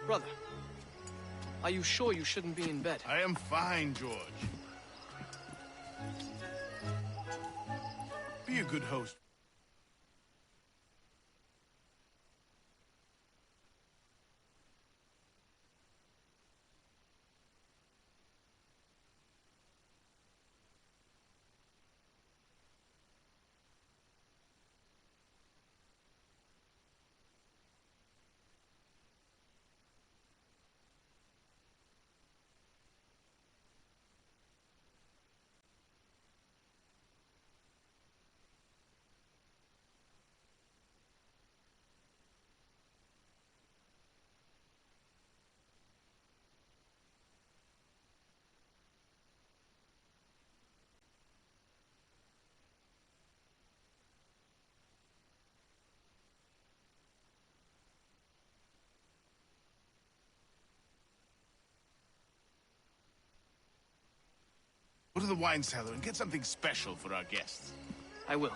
Brother, are you sure you shouldn't be in bed? I am fine, George. Be a good host. Go to the wine cellar and get something special for our guests. I will.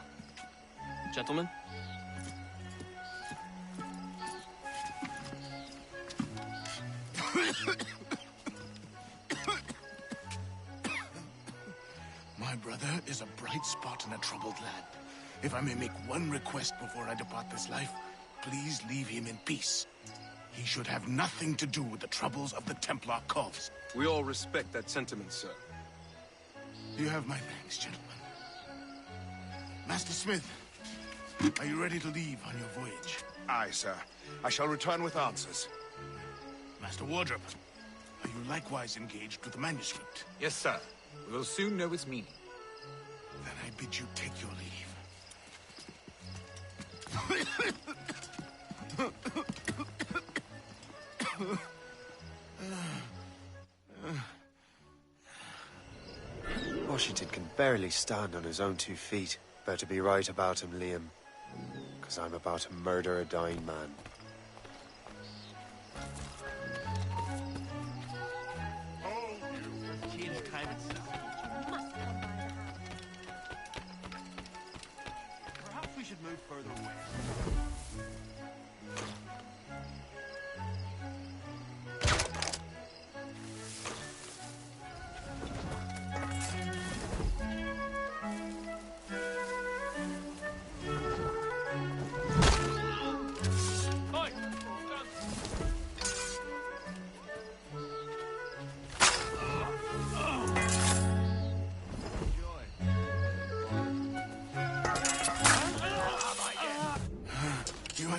Gentlemen? My brother is a bright spot in a troubled land. If I may make one request before I depart this life, please leave him in peace. He should have nothing to do with the troubles of the Templar cause. We all respect that sentiment, sir. You have my thanks, gentlemen. Master Smith, are you ready to leave on your voyage? Aye, sir. I shall return with answers. Master Wardrop, are you likewise engaged with the manuscript? Yes, sir. We will soon know its meaning. Then I bid you take your leave. Washington can barely stand on his own 2 feet. Better be right about him, Liam. Because I'm about to murder a dying man. Perhaps we should move further away.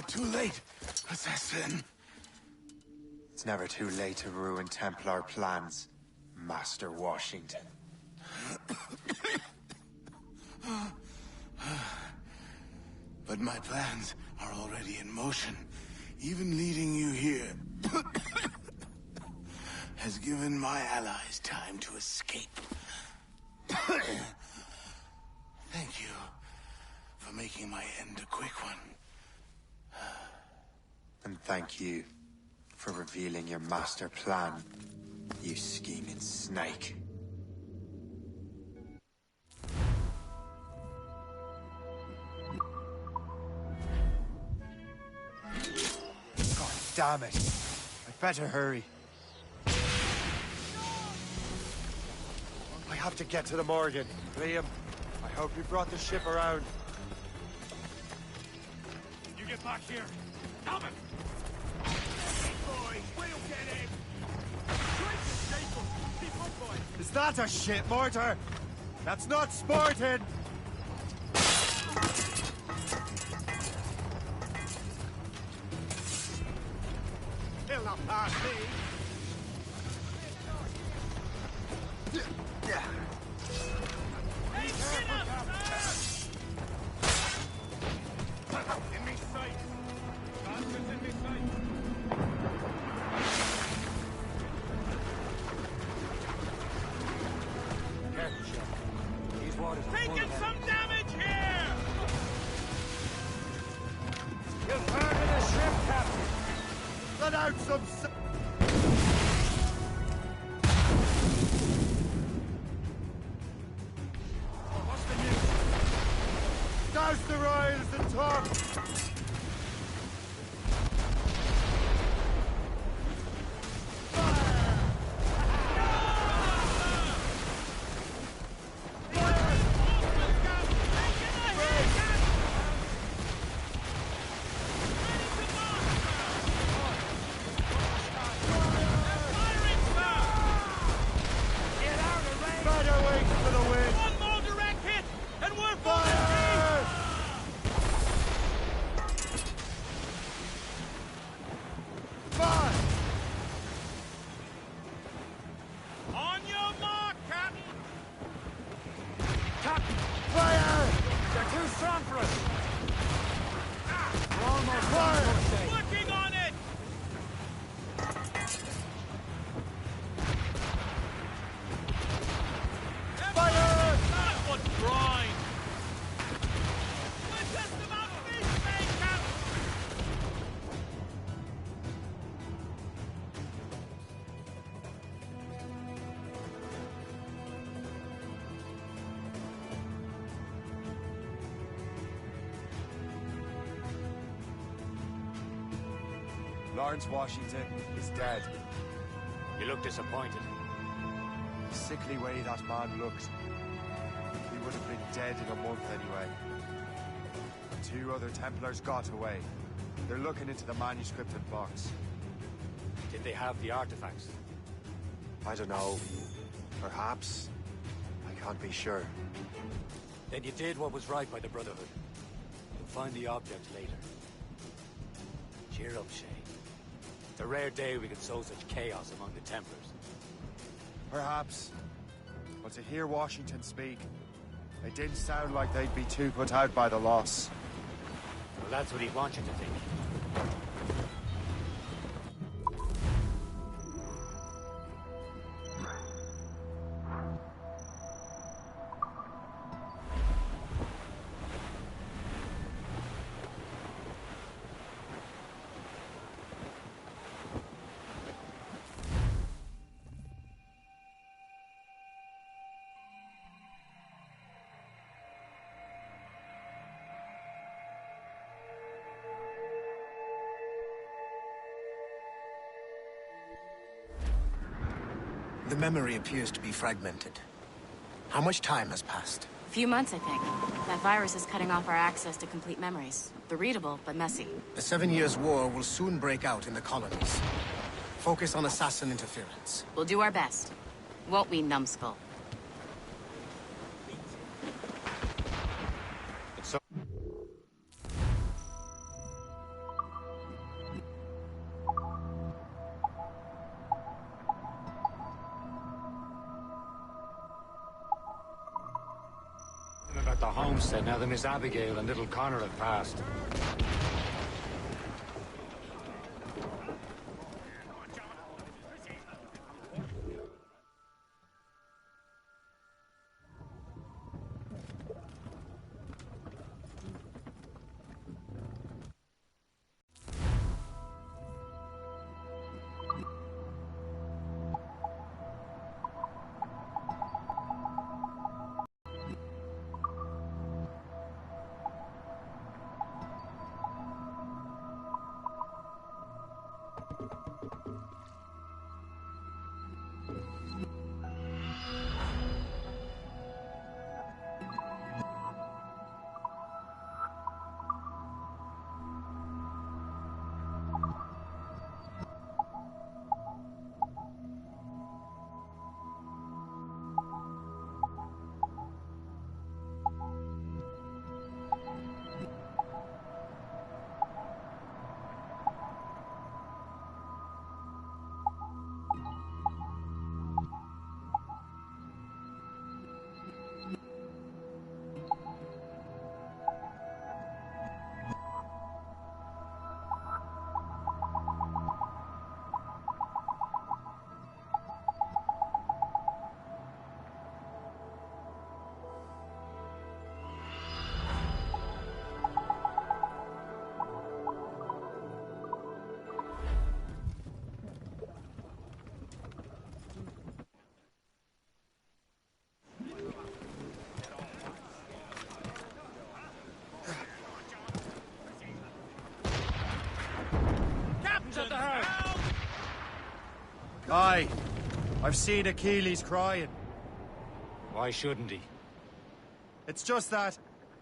Too late, assassin. It's never too late to ruin Templar plans, Master Washington. But my plans are already in motion. Even leading you here has given my allies time to escape. Thank you for making my end a quick one. And thank you for revealing your master plan, you scheming snake. God damn it! I'd better hurry. I have to get to the Morgan. Liam, I hope you brought the ship around. You get back here. Stop it! Is that a shit mortar? That's not sporting! He'll not pass me! Hey, get up, in me sight! Constance in me sight! Taking some damage here! You've heard of the ship, Captain! Let out some... What's the news? Douse the royals and talk! Lawrence Washington is dead. You look disappointed. The sickly way that man looked. He would have been dead in a month anyway. The 2 other Templars got away. They're looking into the manuscripted box. Did they have the artifacts? I don't know. Perhaps. I can't be sure. Then you did what was right by the Brotherhood. You'll find the object later. Cheer up, Shay. It's a rare day we could sow such chaos among the Templars. Perhaps. But to hear Washington speak, it didn't sound like they'd be too put out by the loss. Well, that's what he wants you to think. The memory appears to be fragmented. How much time has passed? A few months, I think. That virus is cutting off our access to complete memories. They're readable, but messy. The 7 Years' War will soon break out in the colonies. Focus on assassin interference. We'll do our best. Won't we, numbskull? About the homestead now that Miss Abigail and little Connor have passed. Aye. I've seen Achilles crying. Why shouldn't he? It's just that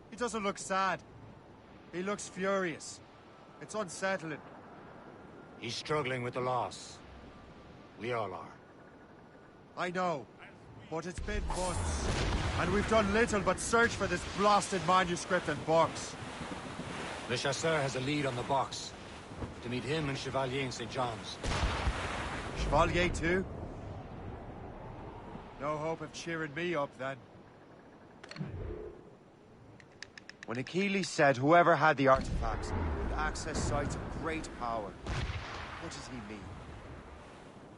he doesn't look sad. He looks furious. It's unsettling. He's struggling with the loss. We all are. I know. But it's been months. And we've done little but search for this blasted manuscript and box. Le Chasseur has a lead on the box. To meet him and Chevalier in St. John's. Chevalier too? No hope of cheering me up, then. When Achilles said whoever had the artifacts would access sites of great power, what does he mean?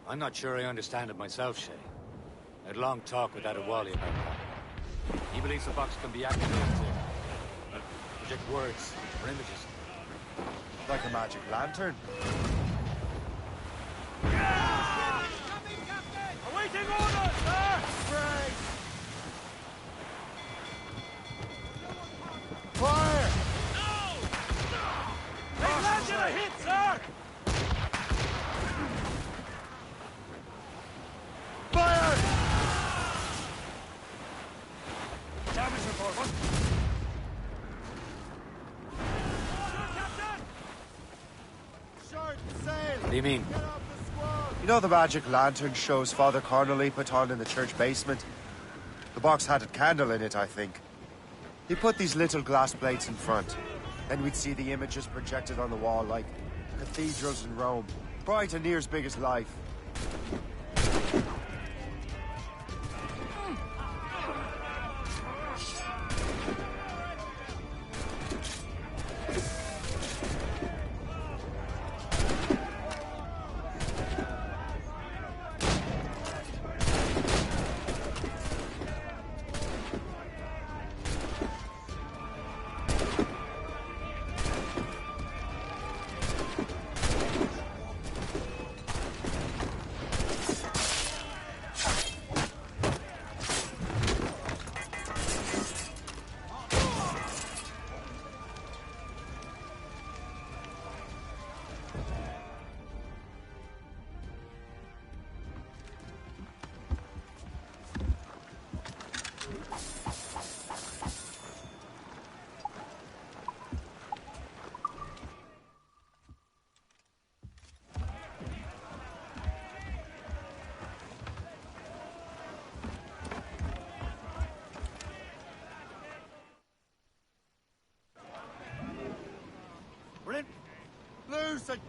I'm not sure I understand it myself, Shay. I had a long talk with Adewale about that. He believes the box can be activated to project words or images. Like a magic lantern. Awaiting orders, sir! Break! Fire! They've landed a hit, sir! What do you mean? You know the magic lantern shows Father Connolly put on in the church basement? The box had a candle in it, I think. He put these little glass plates in front. Then we'd see the images projected on the wall like cathedrals in Rome. Bright and near as big as life.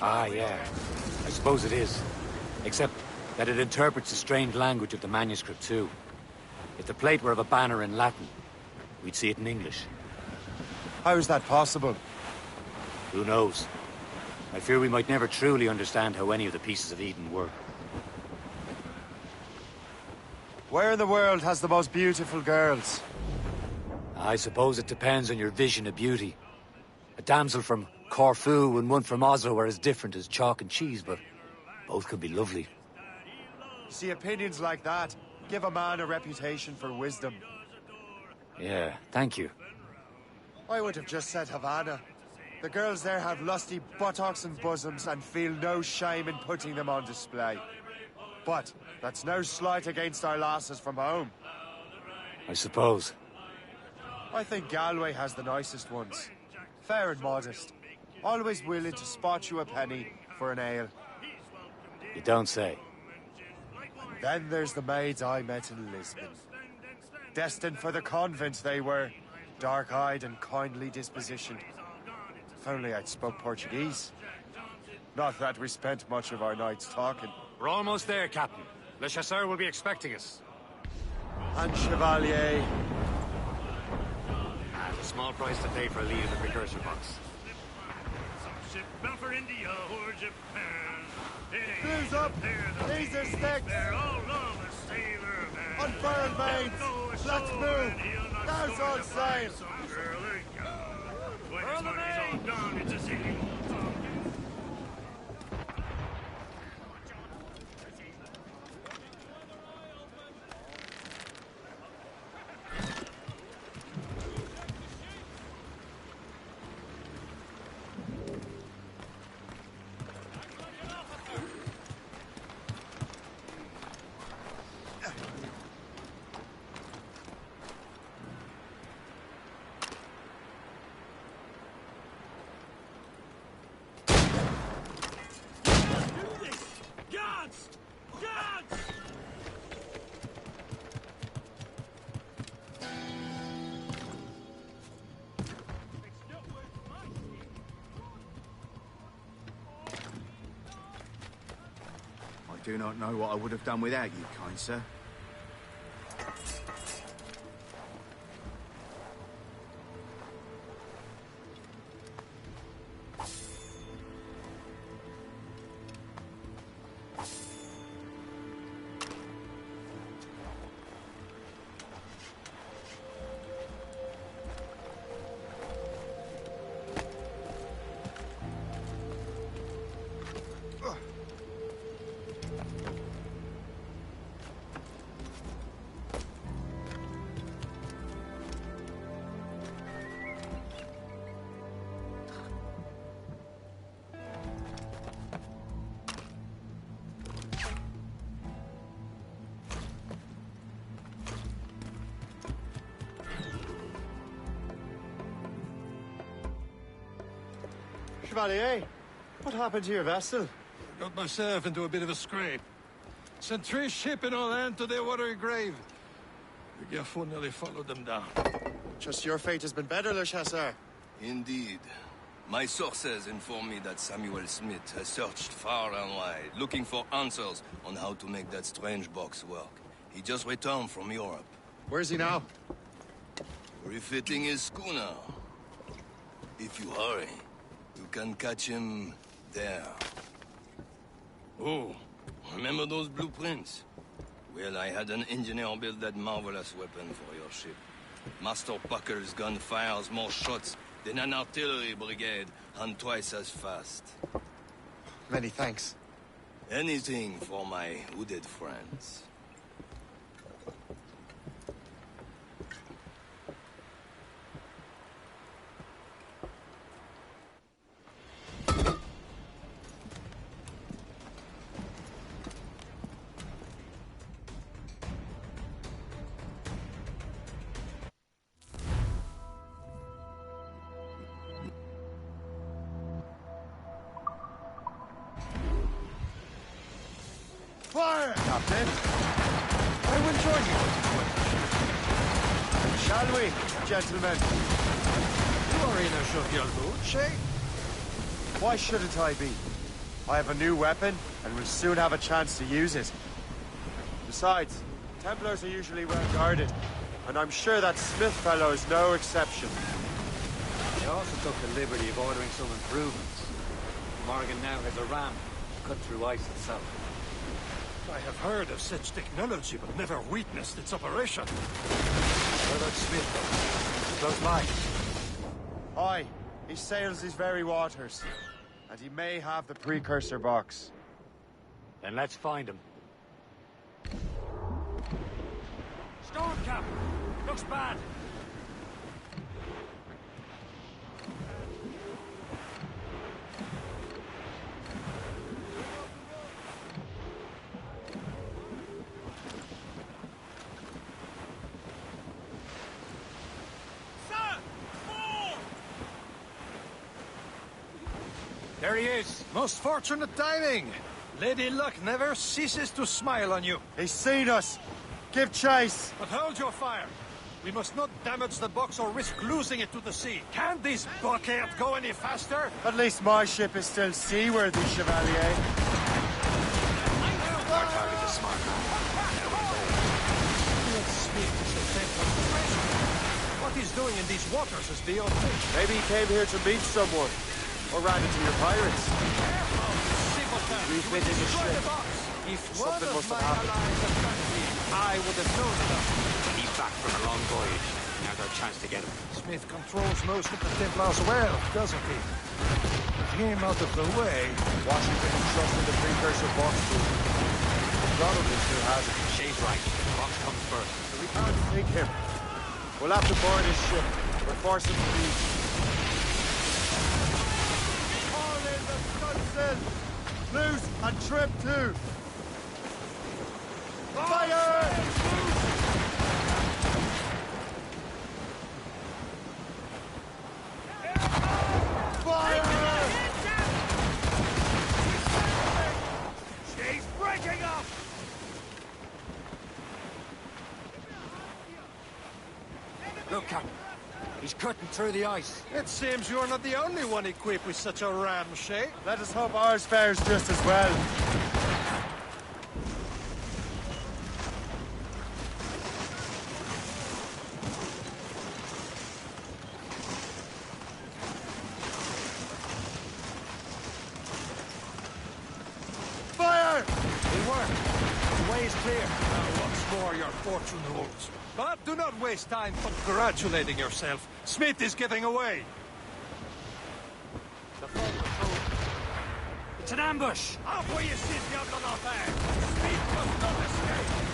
Ah, yeah. I suppose it is. Except that it interprets the strange language of the manuscript, too. If the plate were of a banner in Latin, we'd see it in English. How is that possible? Who knows? I fear we might never truly understand how any of the pieces of Eden work. Where in the world has the most beautiful girls? I suppose it depends on your vision of beauty. A damsel from Corfu and one from Oslo are as different as chalk and cheese, but both could be lovely. See, opinions like that give a man a reputation for wisdom. Yeah, thank you. I would have just said Havana. The girls there have lusty buttocks and bosoms and feel no shame in putting them on display. But that's no slight against our lasses from home. I suppose. I think Galway has the nicest ones. Fair and modest. Always willing to spot you a penny for an ale. You don't say. Then there's the maids I met in Lisbon. Destined for the convent they were. Dark-eyed and kindly dispositioned. If only I'd spoke Portuguese. Not that we spent much of our nights talking. We're almost there, Captain. Le Chasseur will be expecting us. And Chevalier. It's a small price to pay for a lead in the precursor box. For India or Japan. Clues up! These are sticks! They're all love a sailor man. Unfurled mains! Let's move! Now's all sail! When his money's all gone, it's a sinking. I do not know what I would have done without you, kind sir. Chevalier, what happened to your vessel? Got myself into a bit of a scrape. Sent 3 shipping on land to their watery grave. The Gerfo nearly followed them down. Just your fate has been better, Le Chasseur. Indeed. My sources inform me that Samuel Smith has searched far and wide, looking for answers on how to make that strange box work. He just returned from Europe. Where's he now? Refitting his schooner. If you hurry, you can catch him there. Oh, remember those blueprints? Well, I had an engineer build that marvelous weapon for your ship. Master Pucker's gun fires more shots than an artillery brigade, and twice as fast. Many thanks. Anything for my hooded friends. Fire! Captain! I will join you. Shall we, gentlemen? You are in a jovial mood, Shay? Why shouldn't I be? I have a new weapon, and will soon have a chance to use it. Besides, Templars are usually well guarded, and I'm sure that Smith fellow is no exception. He also took the liberty of ordering some improvements. Morgan now has a ram to cut through ice itself. I have heard of such technology, but never witnessed its operation. Where about Smith? Close by. Aye, he sails these very waters, and he may have the precursor box. Then let's find him. Storm cap! Looks bad. There he is. Most fortunate timing. Lady Luck never ceases to smile on you. He's seen us. Give chase. But hold your fire. We must not damage the box or risk losing it to the sea. Can't this blockade go any faster? At least my ship is still seaworthy, Chevalier. Our target is smart. Let's speak to the central. What he's doing in these waters is beyond me. Maybe he came here to meet someone. Or ran into your pirates. We've been in the ship. Something must have happened. I would have known enough. He's back from a long voyage. Now's our chance to get him. Smith controls most of the Templars well, doesn't he? With him out of the way, Washington entrusted the precursor box to him. Probably still has it. Shay's right. The box comes first. So we can't take him. We'll have to board his ship. We're forcing to leave. Loose and trim too! Fire! Fire! She's breaking up! Look, Captain. He's cutting through the ice. It seems you're not the only one equipped with such a ram, Shay. Let us hope ours fares just as well. Fire! It worked. The way is clear. Now once more your fortune holds. But do not waste time congratulating yourself. Smith is getting away. It's an ambush! Up where you sit, Diablo Nothing! Smith must not escape!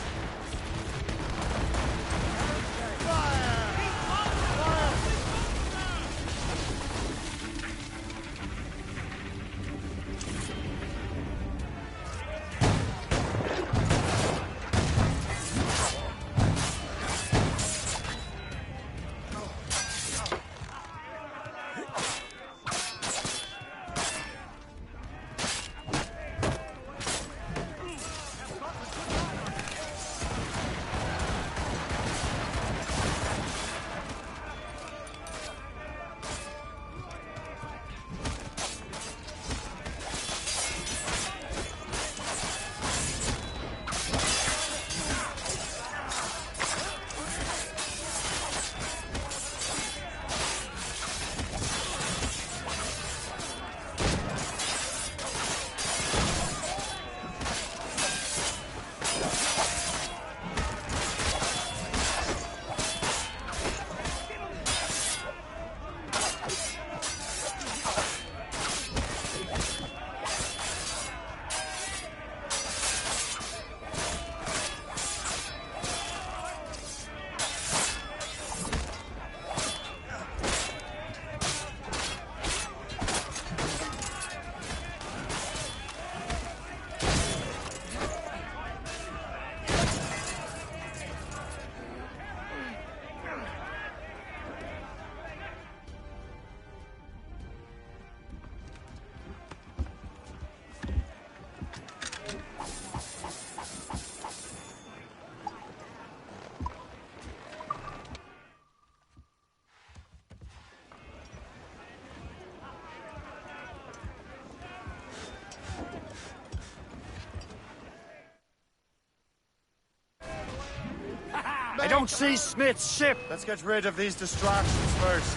I don't see Smith's ship! Let's get rid of these distractions first.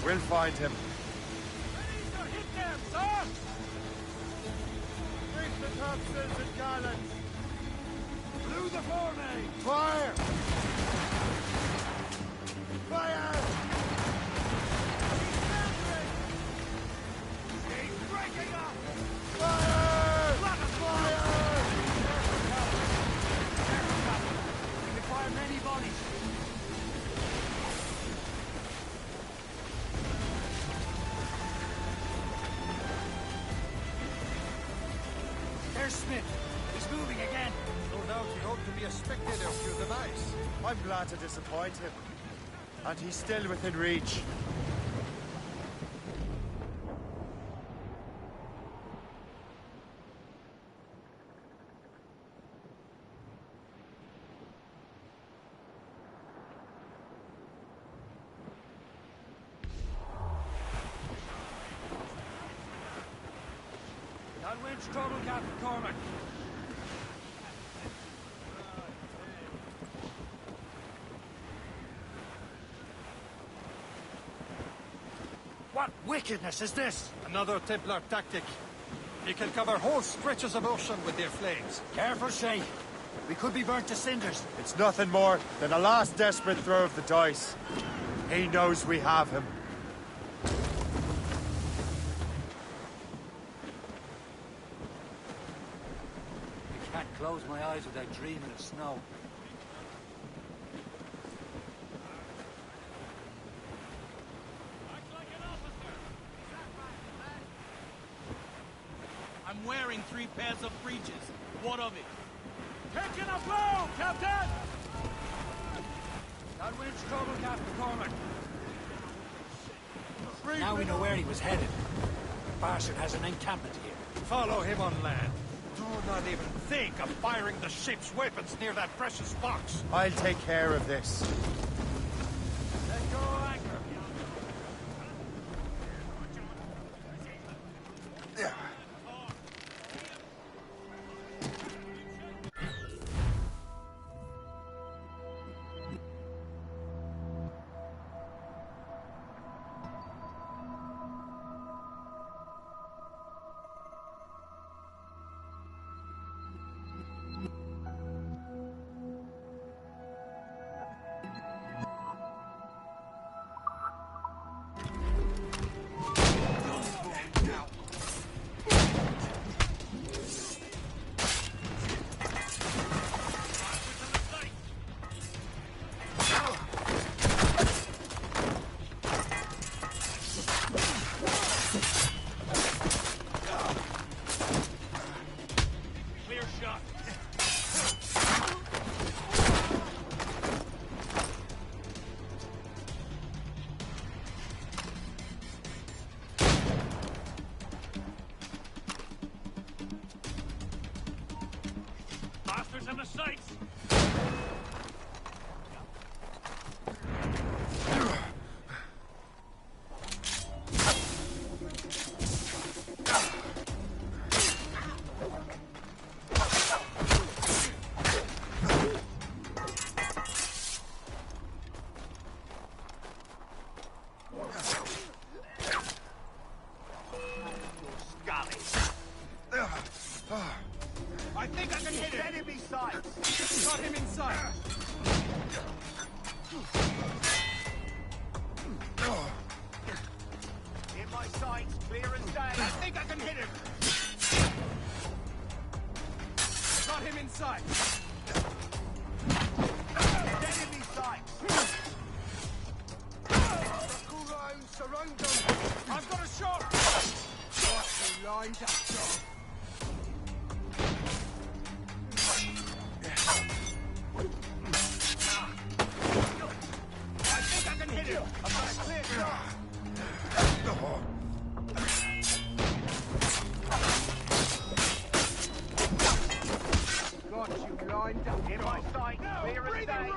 We'll find him. Hit them, sir! Bring the topsails and gallants! Through the foremast! Fire! Fire! He's breaking up! Fire! Fire! We can fire many volleys. There's Smith. He's moving again. No doubt he hoped to be a spectator of your device. I'm glad to disappoint him. And he's still within reach. That wind's trouble, Captain Cormac. What wickedness is this? Another Templar tactic. They can cover whole stretches of ocean with their flames. Careful, Shay. We could be burnt to cinders. It's nothing more than a last desperate throw of the dice. He knows we have him. I can't close my eyes without dreaming of snow. I'm wearing 3 pairs of breeches. What of it? Taking a blow, Captain! That wind's trouble, Captain Cormac. Now we know where he was headed. Bastard has an encampment here. Follow him on land. Do not even think of firing the ship's weapons near that precious box. I'll take care of this. Let go anchor. Bastards on the sights! I think I can hit him. Enemy sights. Got him inside. In my sights, clear as day. I think I can hit him. Got him inside. Enemy sights. Surround them. I've got a shot. Got you lined up, John. I think I can hit him. I've got a clear shot. Got you lined up. In my sight, clear as day.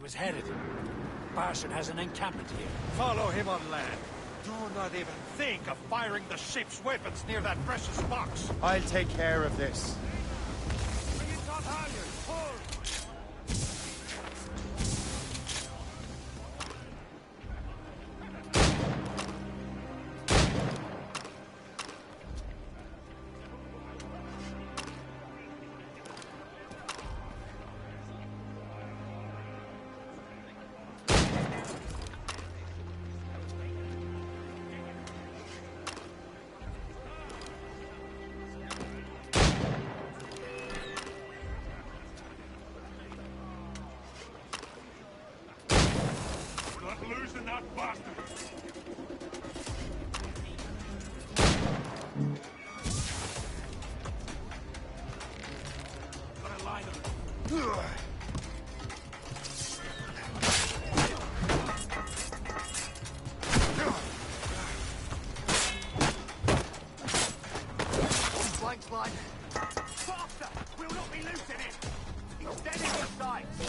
was headed. Barson has an encampment here. Follow him on land. Do not even think of firing the ship's weapons near that precious box. I'll take care of this. Bring it on, Halyard. Pull! Losing that bastard! Got a line of it. Flank line. Faster! We'll not be losing it! He's dead in your sights!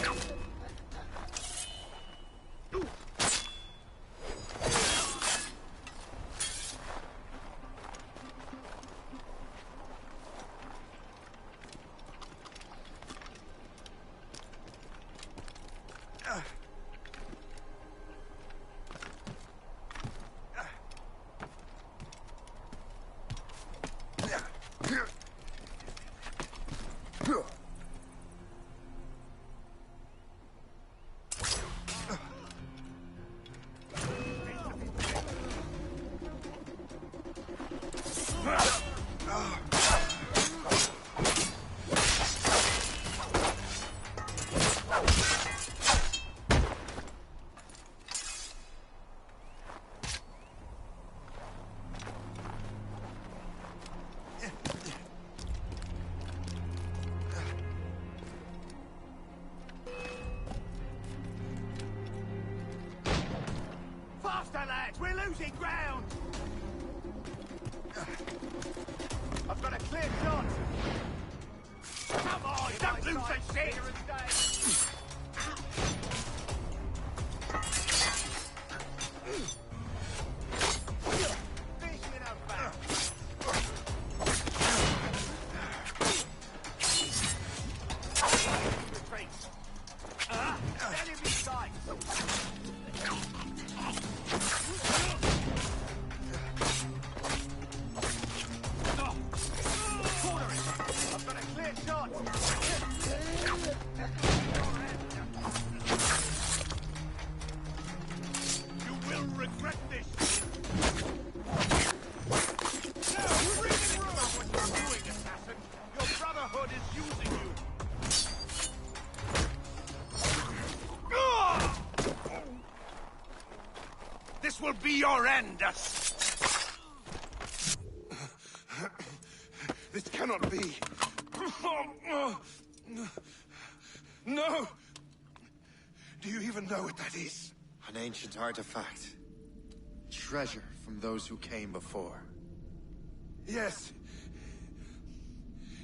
Lads, we're losing ground! I've got a clear shot! Come on, don't lose the shit! This will be your end! This cannot be. No! Do you even know what that is? An ancient artifact. Treasure from those who came before. Yes.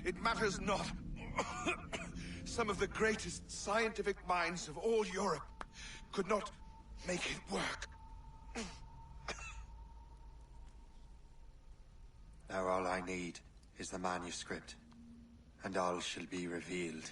It matters not. Some of the greatest scientific minds of all Europe could not make it work. Now all I need is the manuscript, and all shall be revealed.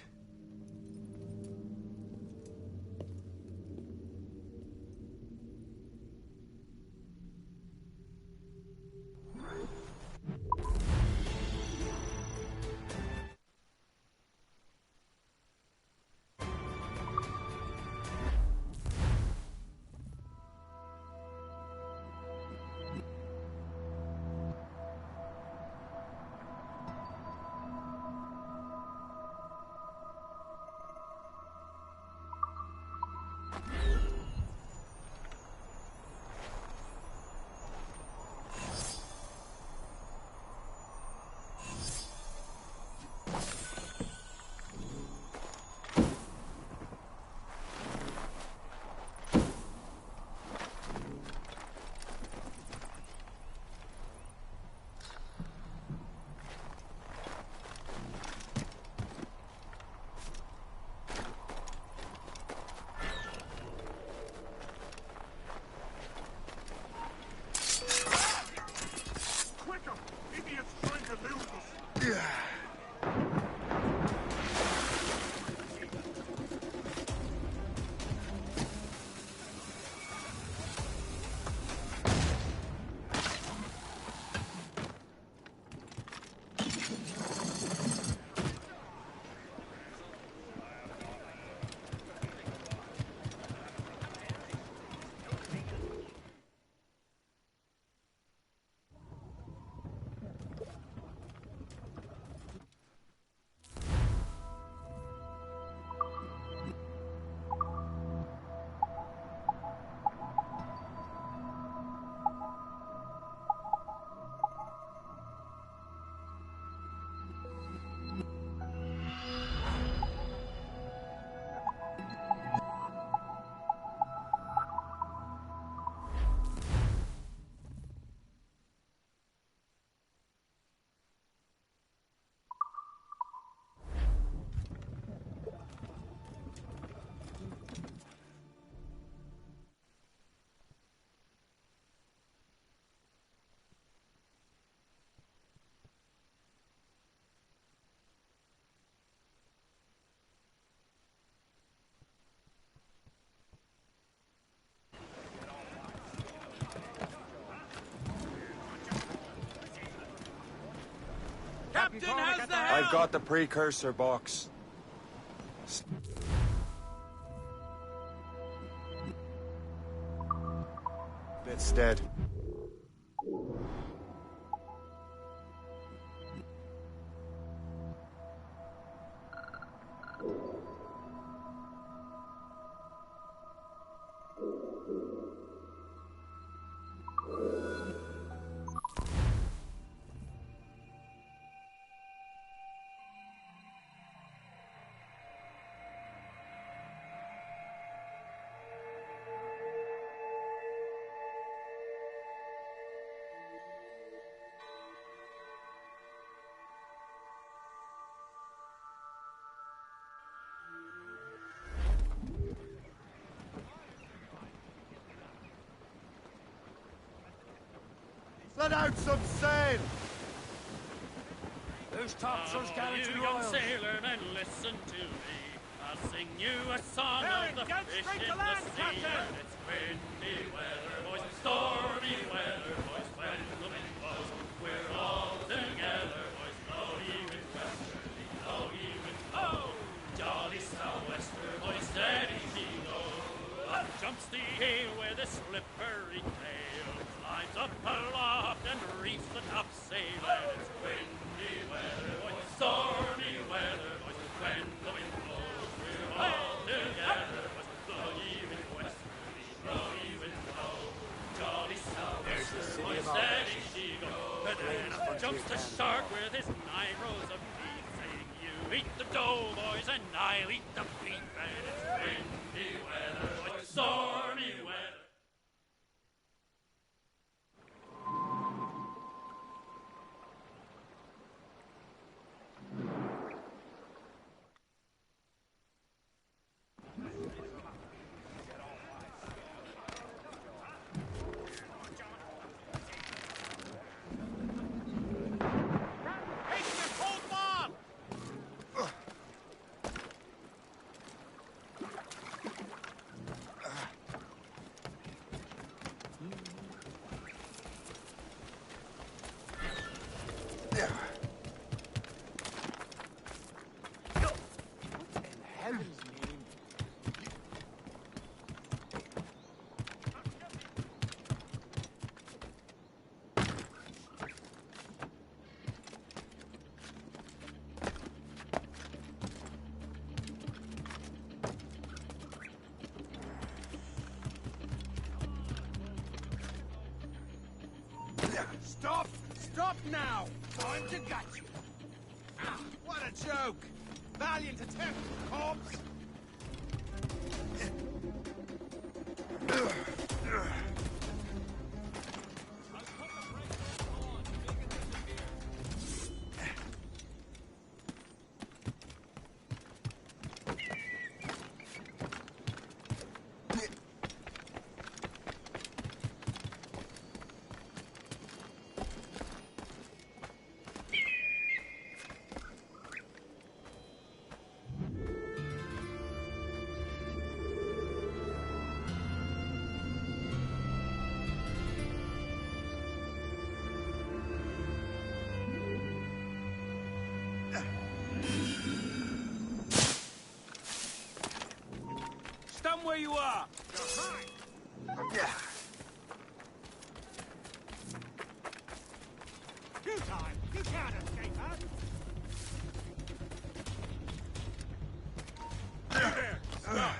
I've got the precursor box. It's dead. Let out some sail! Whose topsails gallantry you young royals? sailor, and listen to me. I'll sing you a song Aaron, of the get fish straight in to the land, sea. Captain! And it's windy weather, boys, stormy weather, boys, when the wind blows. We're all together, boys, blow ye with westerly, blow ye with oh! Jolly sou'wester, boys, steady she goes. Up jumps the ale with a slippery tail, climbs up aloft and reefs the topsail, and it's windy weather, boys, stormy weather, boys, when the wind blows. We're all together, boys, blow ye with westerly, blow ye with blow. Jolly sou'wester, boys, steady she goes. And then up jumps the shark with his 9 rows of teeth, saying, you eat the dough, boys, and I'll eat the beef. And it's windy weather, boys, stormy weather. Stop! Stop now! Time to gut you! Ah, what a joke! Valiant attempt, corpse! Stand where you are! Yeah. You time! You can't escape us! You there! Stop!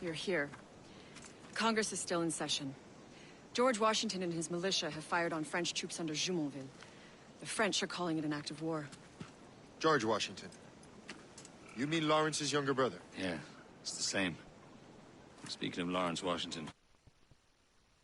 you're here. Congress is still in session. George Washington and his militia have fired on French troops under Jumonville. The French are calling it an act of war. George Washington. You mean Lawrence's younger brother? Yeah, it's the same. Speaking of Lawrence Washington,